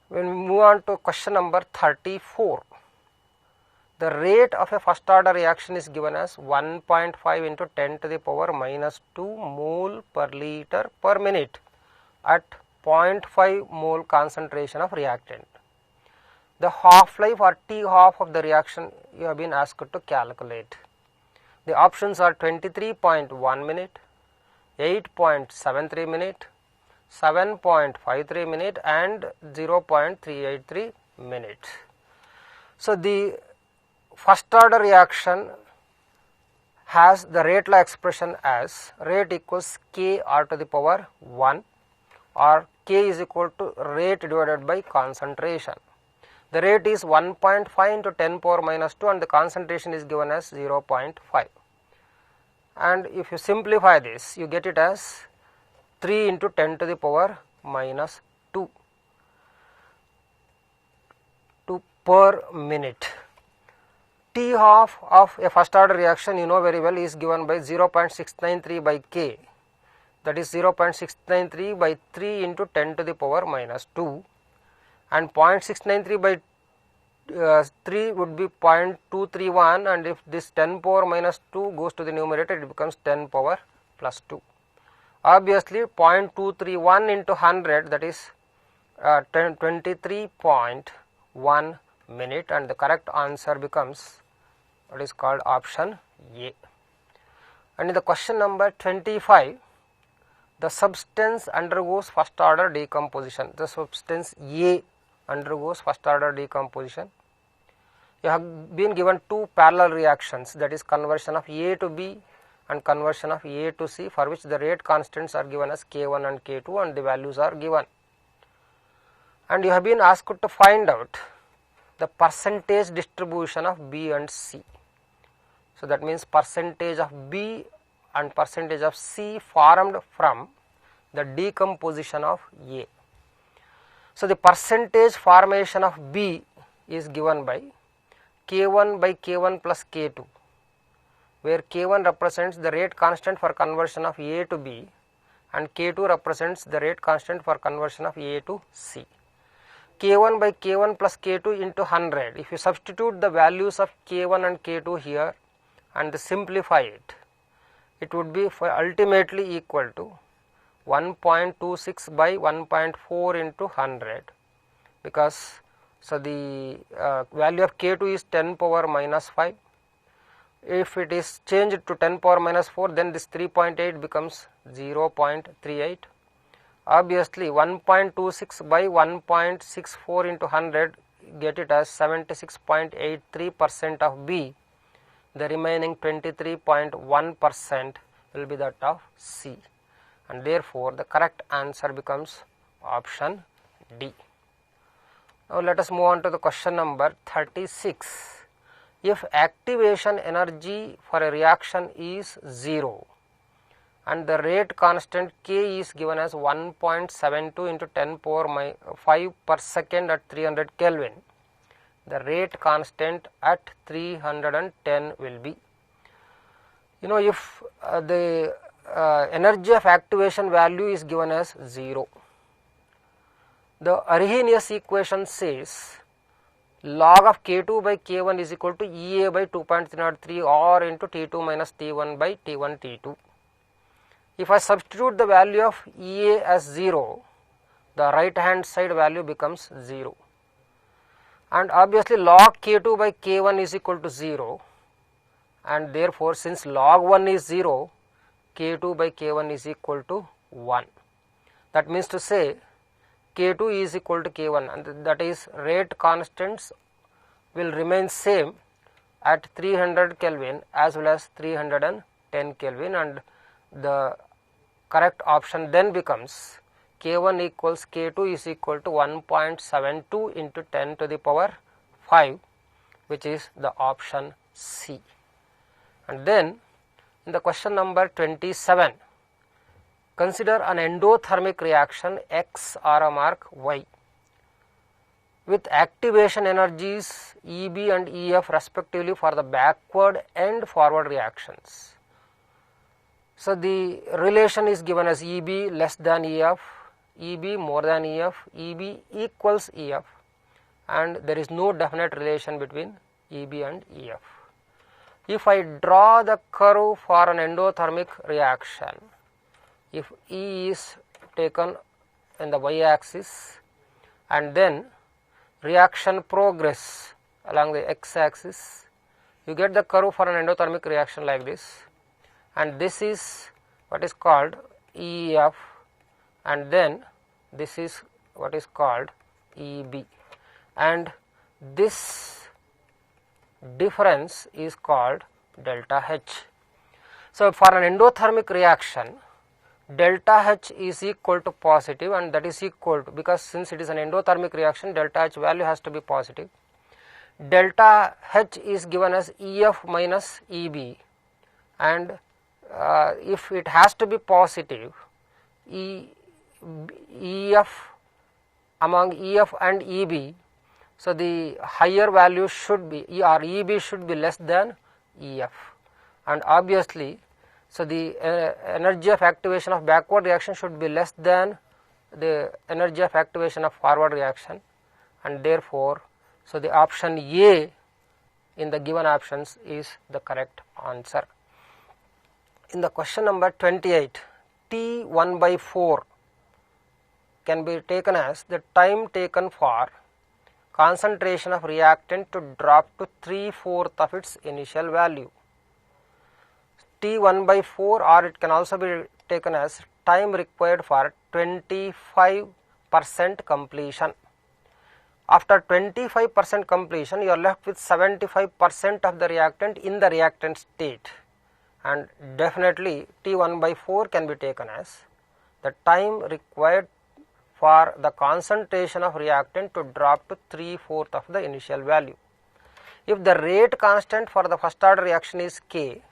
When we move on to question number 34, the rate of a first order reaction is given as 1.5 into 10 to the power minus 2 mole per liter per minute at 0.5 mole concentration of reactant. The half life or T half of the reaction you have been asked to calculate. The options are 23.1 minute, 8.73 minute, 7.53 minute and 0.383 minute. So the first order reaction has the rate law expression as rate equals K R to the power 1, or K is equal to rate divided by concentration. The rate is 1.5 into 10 power minus 2 and the concentration is given as 0.5. and if you simplify this, you get it as 3 into 10 to the power minus 2 per minute. T half of a first order reaction, you know very well, is given by 0.693 by K, that is 0.693 by 3 into 10 to the power minus 2, and 0.693 by 3 would be 0.231, and if this 10 power minus 2 goes to the numerator, it becomes 10 power plus 2. Obviously 0.231 into 100, that is 23.1 minute, and the correct answer becomes what is called option A. And in the question number 25, the substance undergoes first order decomposition. The substance A undergoes first order decomposition. You have been given two parallel reactions, that is conversion of A to B and conversion of A to C, for which the rate constants are given as K1 and K2 and the values are given. And you have been asked to find out the percentage distribution of B and C. So that means percentage of B and percentage of C formed from the decomposition of A. So the percentage formation of B is given by K1 by K1 plus K2, where K1 represents the rate constant for conversion of A to B and K2 represents the rate constant for conversion of A to C. K1 by K1 plus K2 into 100, if you substitute the values of K1 and K2 here and simplify it, it would be ultimately equal to 1.26 by 1.4 into 100, because so the value of K2 is 10 power minus 5. If it is changed to 10 power minus 4, then this 3.8 becomes 0.38. Obviously 1.26 by 1.64 into 100, get it as 76.83% of B. The remaining 23.1% will be that of C, and therefore the correct answer becomes option D. Now let us move on to the question number 36. If activation energy for a reaction is 0 and the rate constant K is given as 1.72 into 10 power 5 per second at 300 Kelvin, the rate constant at 310 will be. You know, if the energy of activation value is given as 0, the Arrhenius equation says log of K2 by K1 is equal to EA by 2.303 or into T2 minus T1 by T1 T2. If I substitute the value of EA as 0, the right hand side value becomes 0, and obviously log K2 by K1 is equal to 0, and therefore since log 1 is 0, K2 by K1 is equal to 1. That means to say K2 is equal to K1, and that is rate constants will remain same at 300 Kelvin as well as 310 Kelvin, and the correct option then becomes K1 equals K2 is equal to 1.72 into 10 to the power 5, which is the option C. And then in the question number 27, consider an endothermic reaction X or a mark Y with activation energies EB and EF respectively for the backward and forward reactions. So the relation is given as EB less than EF, EB more than EF, EB equals EF, and there is no definite relation between EB and EF. If I draw the curve for an endothermic reaction, if E is taken in the y axis and then reaction progress along the x axis, you get the curve for an endothermic reaction like this, and this is what is called EF, and then this is what is called EB, and this difference is called delta H. So for an endothermic reaction, delta H is equal to positive, and that is equal to, because since it is an endothermic reaction, delta H value has to be positive. Delta H is given as EF minus EB, and if it has to be positive, EF among EF and EB, so the higher value should be or EB should be less than EF, and obviously so the energy of activation of backward reaction should be less than the energy of activation of forward reaction, and therefore so the option A in the given options is the correct answer. In the question number 28, T1/4 can be taken as the time taken for concentration of reactant to drop to 3/4 of its initial value. T1/4, or it can also be taken as time required for 25% completion. After 25% completion, you are left with 75% of the reactant in the reactant state, and definitely T1/4 can be taken as the time required for the concentration of reactant to drop to 3/4 of the initial value. If the rate constant for the first order reaction is K,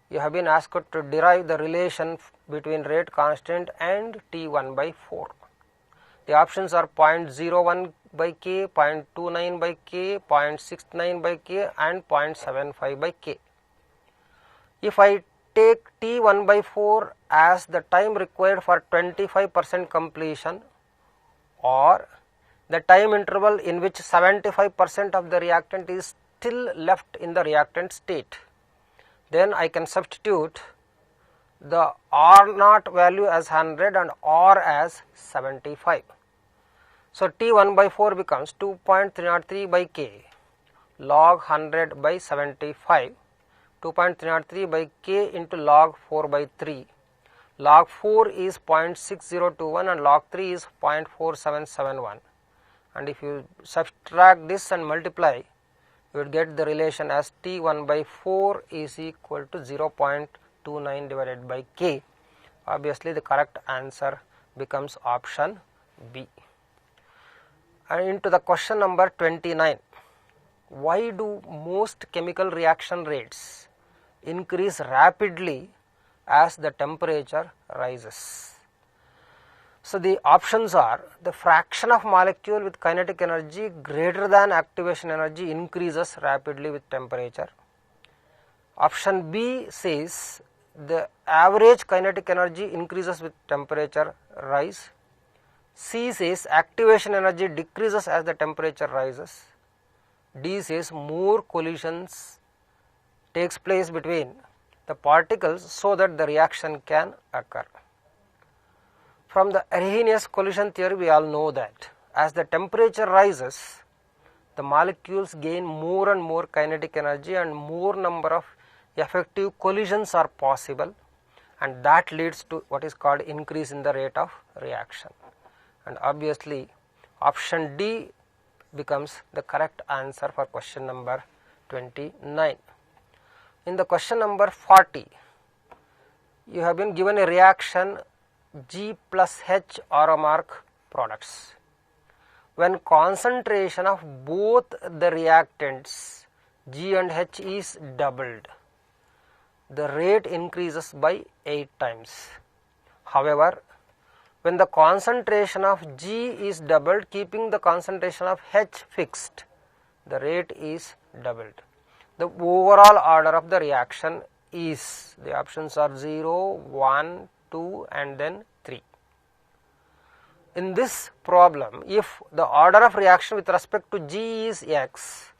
you have been asked to derive the relation between rate constant and T1/4. The options are 0.01/K, 0.29/K, 0.69/K and 0.75/K. If I take T1/4 as the time required for 25% completion, or the time interval in which 75% of the reactant is still left in the reactant state, then I can substitute the R0 value as 100 and R as 75. So T1/4 becomes 2.303/K log 100/75, 2.303/K into log 4/3. Log 4 is 0.6021 and log 3 is 0.4771, and if you subtract this and multiply, you would get the relation as T1/4 is equal to 0.29 divided by K. Obviously the correct answer becomes option B. And into the question number 29, why do most chemical reaction rates increase rapidly as the temperature rises? So the options are: the fraction of molecule with kinetic energy greater than activation energy increases rapidly with temperature. Option B says the average kinetic energy increases with temperature rise. C says activation energy decreases as the temperature rises. D says more collisions takes place between the particles so that the reaction can occur. From the Arrhenius collision theory, we all know that as the temperature rises, the molecules gain more and more kinetic energy and more number of effective collisions are possible, and that leads to what is called increase in the rate of reaction. And obviously option D becomes the correct answer for question number 29. In the question number 40, you have been given a reaction G plus H aromark products. When concentration of both the reactants G and H is doubled, the rate increases by 8 times. However, when the concentration of G is doubled, keeping the concentration of H fixed, the rate is doubled. The overall order of the reaction is, the options are 0, 1, 2 and then 3. In this problem, if the order of reaction with respect to G is X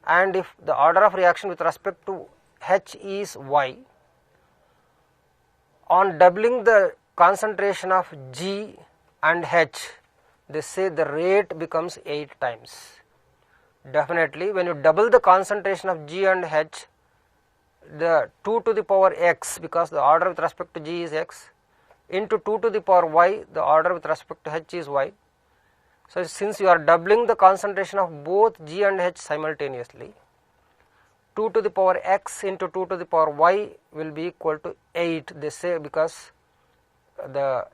and if the order of reaction with respect to H is Y, on doubling the concentration of G and H, they say the rate becomes 8 times. Definitely when you double the concentration of G and H, the 2 to the power x, because the order with respect to G is X, into 2 to the power y, the order with respect to H is Y. So since you are doubling the concentration of both G and H simultaneously, 2 to the power x into 2 to the power y will be equal to 8, they say, because the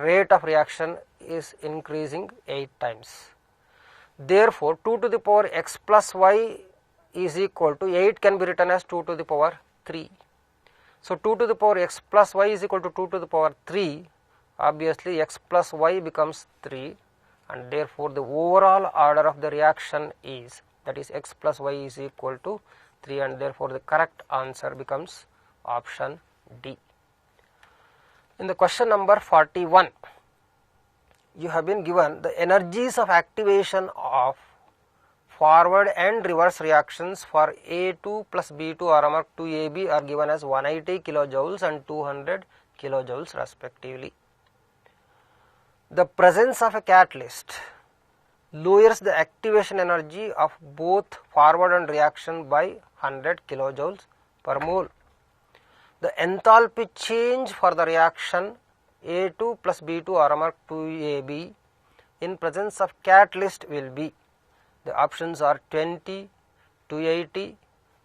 rate of reaction is increasing 8 times. Therefore 2 to the power x plus y is equal to 8 can be written as 2 to the power 3. So 2 to the power x plus y is equal to 2 to the power 3. Obviously x plus y becomes 3, and therefore the overall order of the reaction is, that is x plus y is equal to 3, and therefore the correct answer becomes option D. In the question number 41, you have been given the energies of activation of forward and reverse reactions for A2 plus B2 or among 2AB are given as 180 kilojoules and 200 kilojoules respectively. The presence of a catalyst lowers the activation energy of both forward and reaction by 100 kilojoules per mole. The enthalpy change for the reaction A2 plus B2 or among 2AB in presence of catalyst will be, the options are 20, 280,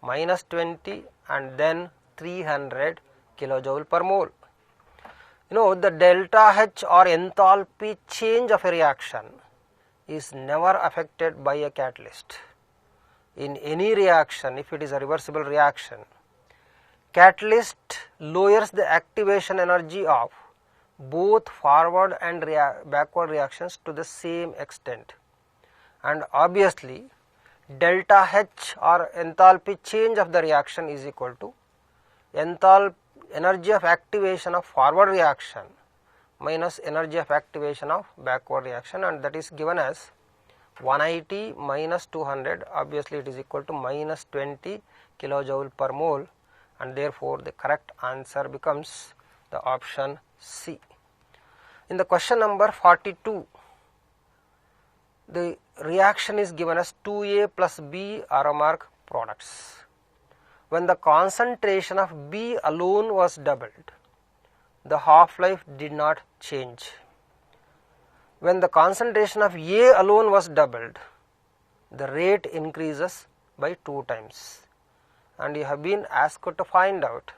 minus 20 and then 300 kilojoule per mole. You know, the delta H or enthalpy change of a reaction is never affected by a catalyst. In any reaction, if it is a reversible reaction, catalyst lowers the activation energy of both forward and backward reactions to the same extent, and obviously delta H or enthalpy change of the reaction is equal to energy of activation of forward reaction minus energy of activation of backward reaction, and that is given as 180 minus 200, obviously it is equal to minus 20 kilojoule per mole, and therefore the correct answer becomes the option C. In the question number 42, the reaction is given as 2A plus B Aramark products. When the concentration of B alone was doubled, the half-life did not change. When the concentration of A alone was doubled, the rate increases by 2 times, and you have been asked to find out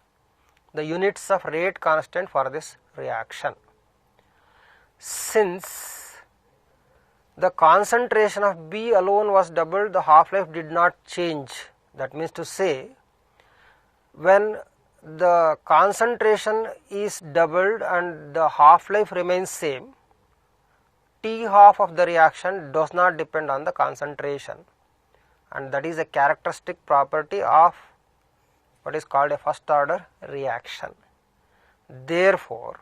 the units of rate constant for this reaction. Since the concentration of B alone was doubled, the half-life did not change. That means to say, when the concentration is doubled and the half-life remains same, T half of the reaction does not depend on the concentration, and that is a characteristic property of what is called a first order reaction. Therefore,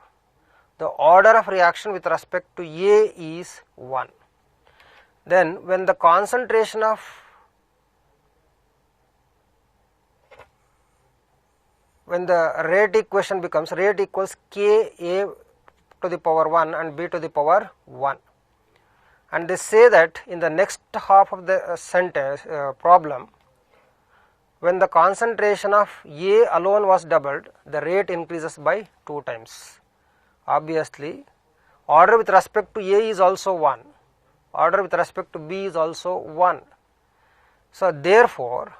the order of reaction with respect to A is 1. Then when the concentration of when the rate equation becomes rate equals K A to the power 1 and B to the power 1, and they say that in the next half of the sentence problem, when the concentration of A alone was doubled, the rate increases by 2 times. Obviously, order with respect to A is also 1, order with respect to B is also 1. So therefore,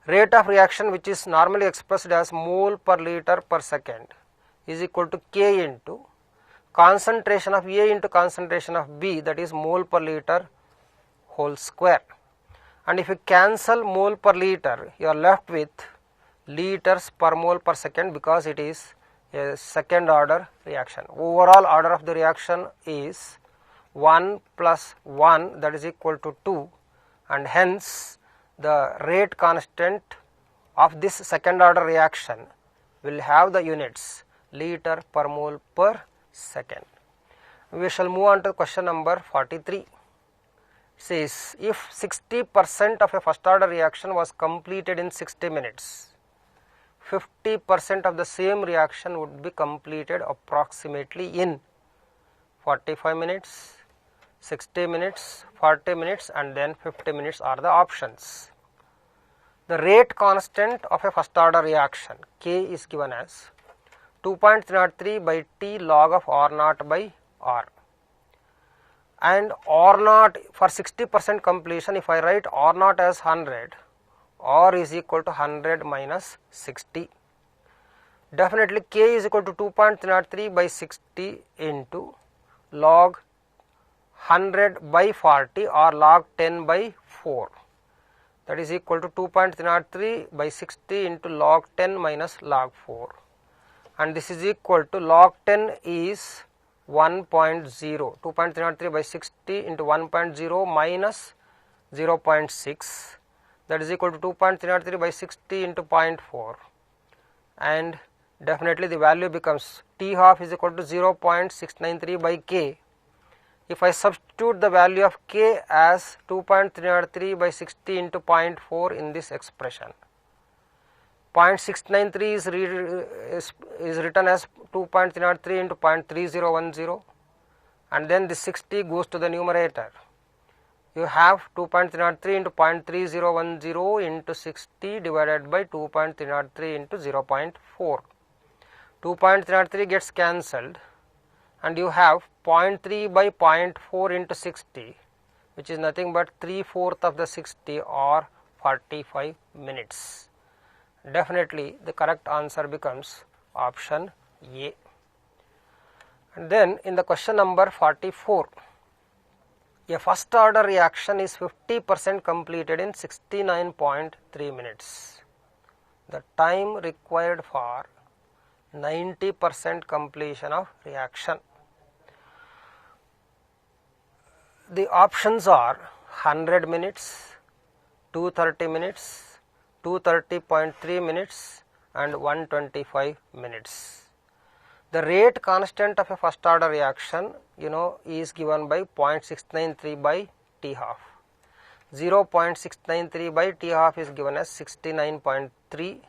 rate of reaction, which is normally expressed as mole per liter per second, is equal to K into concentration of A into concentration of B, that is mole per liter whole square. And if you cancel mole per liter, you are left with liters per mole per second, because it is a second order reaction. Overall order of the reaction is 1 plus 1, that is equal to 2, and hence the rate constant of this second order reaction will have the units liter per mole per second. We shall move on to question number 43. It says, if 60% of a first order reaction was completed in 60 minutes, 50% of the same reaction would be completed approximately in 45 minutes, 60 minutes, 40 minutes and then 50 minutes are the options. The rate constant of a first order reaction K is given as 2.303 by T log of R naught by R, and R naught for 60% completion, if I write R naught as 100, R is equal to 100 minus 60. Definitely K is equal to 2.303 by 60 into log 100 by 40 or log 10 by 4, that is equal to 2.303 by 60 into log 10 minus log 4. and this is equal to log 10 is 1.0, 2.303 by 60 into 1.0 minus 0.6, that is equal to 2.303 by 60 into 0.4, and definitely the value becomes T half is equal to 0.693 by K. If I substitute the value of K as 2.303 by 60 into 0.4 in this expression, 0.693 is written as 2.303 into 0.3010, and then the 60 goes to the numerator. You have 2.303 into 0.3010 into 60 divided by 2.303 into 0.4. 2.303 gets cancelled, and you have 0.3 by 0.4 into 60, which is nothing but 3/4 of the 60 or 45 minutes. Definitely the correct answer becomes option A. And then in the question number 44, a first order reaction is 50% completed in 69.3 minutes. The time required for 90% completion of reaction. The options are 100 minutes, 230 minutes, 230.3 minutes and 125 minutes. The rate constant of a first order reaction is given by 0.693 by T half. 0.693 by T half is given as 69.3,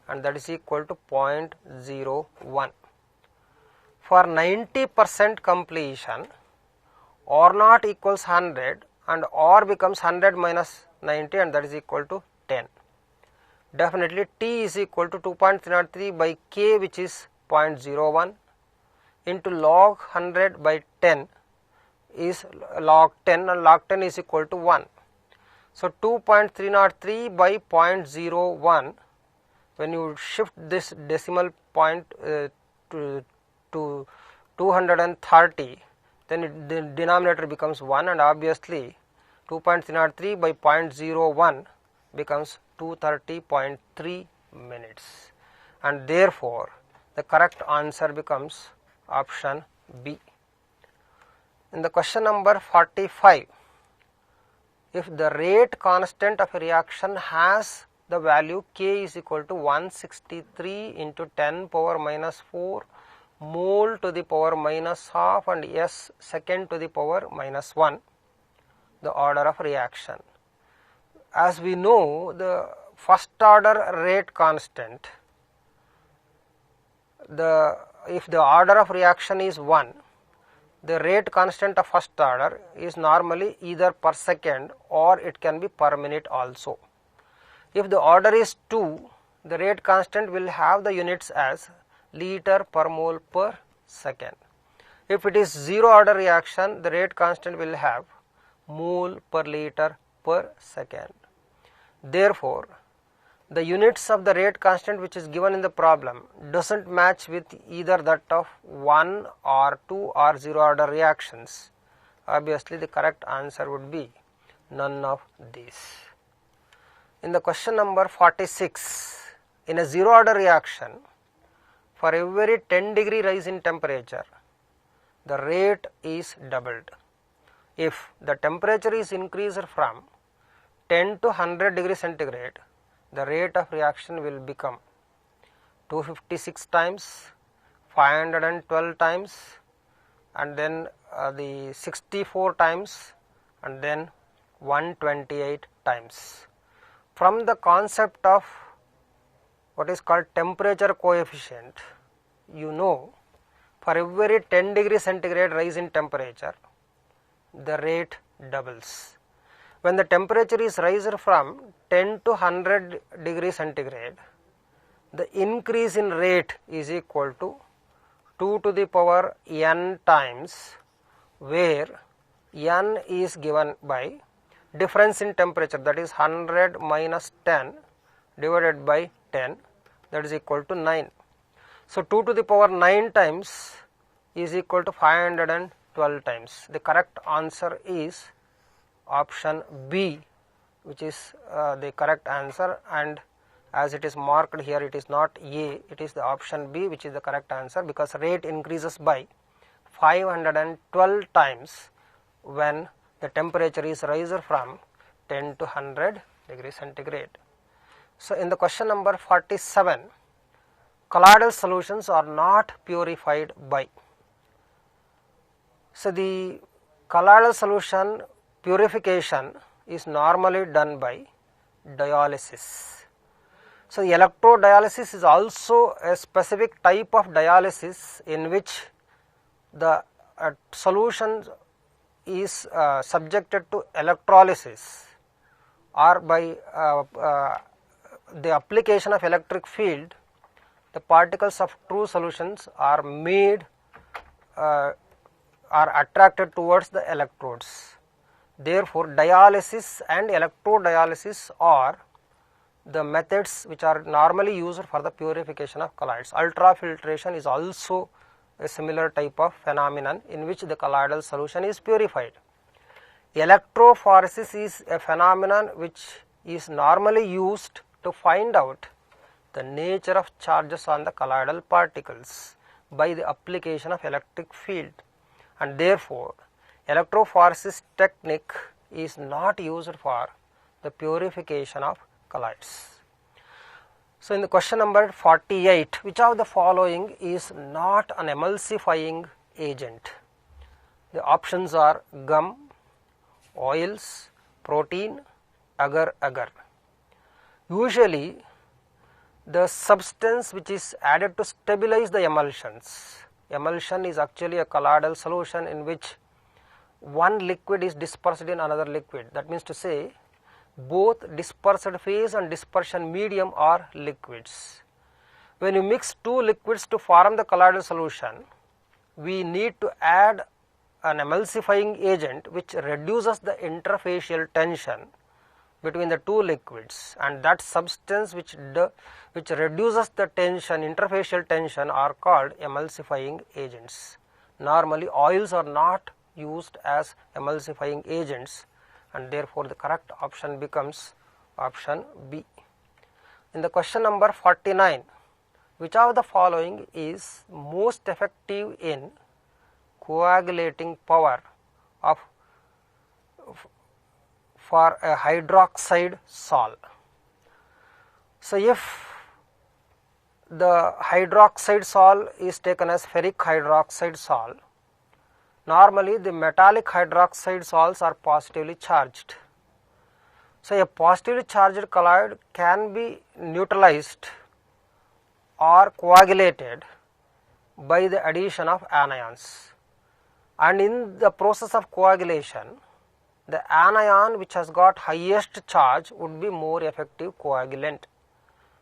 and that is equal to 0.01. For 90% completion, R naught equals 100 and R becomes 100 minus 90, and that is equal to 10. Definitely T is equal to 2.303 by K, which is 0.01, into log 100 by 10 is log 10, and log 10 is equal to 1. So 2.303 by 0.01, when you shift this decimal point to 230, then the denominator becomes 1, and obviously 2.303 by 0.01 becomes 230.3 minutes, and therefore the correct answer becomes option B. In the question number 45, if the rate constant of a reaction has the value K is equal to 163 into 10 power minus 4 mole to the power minus half and S second to the power minus 1, the order of reaction. As we know, the first order rate constant, if the order of reaction is 1, the rate constant of first order is normally either per second or it can be per minute also. If the order is 2, the rate constant will have the units as liter per mole per second. If it is 0 order reaction, the rate constant will have mole per liter per second. Therefore, the units of the rate constant which is given in the problem doesn't match with either that of 1 or 2 or 0 order reactions. Obviously, the correct answer would be none of these. In the question number 46, in a 0 order reaction, for every 10 degree rise in temperature, the rate is doubled. If the temperature is increased from 10 to 100 degree centigrade, the rate of reaction will become 256 times, 512 times, and then the 64 times, and then 128 times. From the concept of what is called temperature coefficient, for every 10 degree centigrade rise in temperature, the rate doubles. When the temperature is raised from 10 to 100 degree centigrade, the increase in rate is equal to 2 to the power n times, where n is given by difference in temperature, that is 100 minus 10 divided by 10, that is equal to 9. So 2 to the power 9 times is equal to 512 times. The correct answer is option B, which is the correct answer, and as it is marked here, it is not A, it is the option B which is the correct answer, because rate increases by 512 times when the temperature is raised from 10 to 100 degrees centigrade. So, in the question number 47, colloidal solutions are not purified by. So, the colloidal solution purification is normally done by dialysis. So, the electrodialysis is also a specific type of dialysis in which the solution is subjected to electrolysis, or by the application of electric field, the particles of true solutions are made are attracted towards the electrodes. Therefore, dialysis and electrodialysis are the methods which are normally used for the purification of colloids. Ultrafiltration is also a similar type of phenomenon in which the colloidal solution is purified. Electrophoresis is a phenomenon which is normally used to find out the nature of charges on the colloidal particles by the application of electric field, and therefore electrophoresis technique is not used for the purification of colloids. So, in the question number 48, which of the following is not an emulsifying agent? The options are gum, oils, protein, agar. Usually, the substance which is added to stabilize the emulsions. Emulsion is actually a colloidal solution in which one liquid is dispersed in another liquid. That means to say, both dispersed phase and dispersion medium are liquids. When you mix two liquids to form the colloidal solution, we need to add an emulsifying agent which reduces the interfacial tension between the two liquids, and that substance which reduces the tension, interfacial tension, are called emulsifying agents. Normally, oils are not used as emulsifying agents, and therefore the correct option becomes option B. In the question number 49, which of the following is most effective in coagulating power of for a hydroxide sol? So, if the hydroxide sol is taken as ferric hydroxide sol, normally the metallic hydroxide sols are positively charged. So, a positively charged colloid can be neutralized or coagulated by the addition of anions, and in the process of coagulation, the anion which has got highest charge would be more effective coagulant.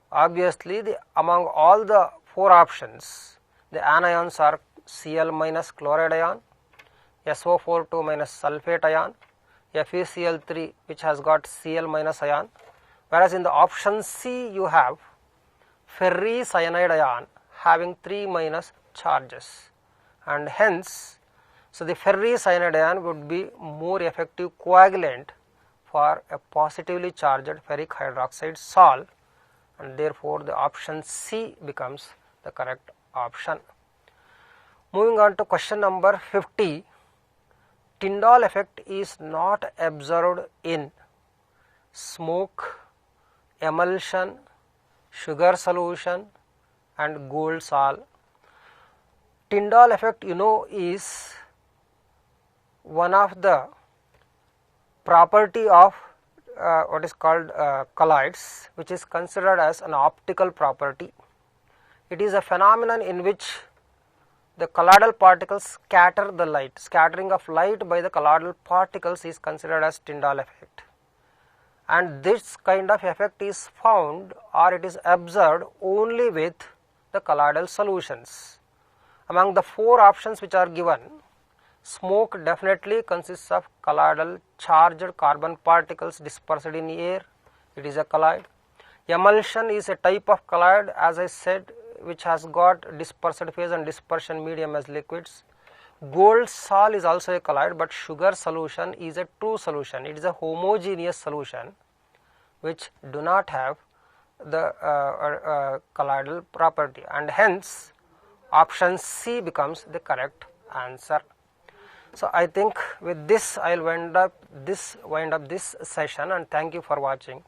Obviously, among all the four options, the anions are Cl minus chloride ion, SO42 minus sulfate ion, FeCl3 which has got Cl minus ion, whereas in the option C you have ferricyanide ion having 3 minus charges, and hence, so the ferricyanide ion would be more effective coagulant for a positively charged ferric hydroxide sol, and therefore the option C becomes the correct option. Moving on to question number 50, Tyndall effect is not observed in smoke, emulsion, sugar solution and gold sol. Tyndall effect, you know, is one of the property of what is called colloids, which is considered as an optical property. It is a phenomenon in which the colloidal particles scatter the light. Scattering of light by the colloidal particles is considered as Tyndall effect, and this kind of effect is found, or it is observed only with the colloidal solutions. Among the four options which are given, smoke definitely consists of colloidal charged carbon particles dispersed in air, it is a colloid. Emulsion is a type of colloid, as I said, which has got dispersed phase and dispersion medium as liquids. Gold sol is also a colloid, but sugar solution is a true solution. It is a homogeneous solution which do not have the colloidal property, and hence option C becomes the correct answer. So I think with this I will wind up this session, and thank you for watching.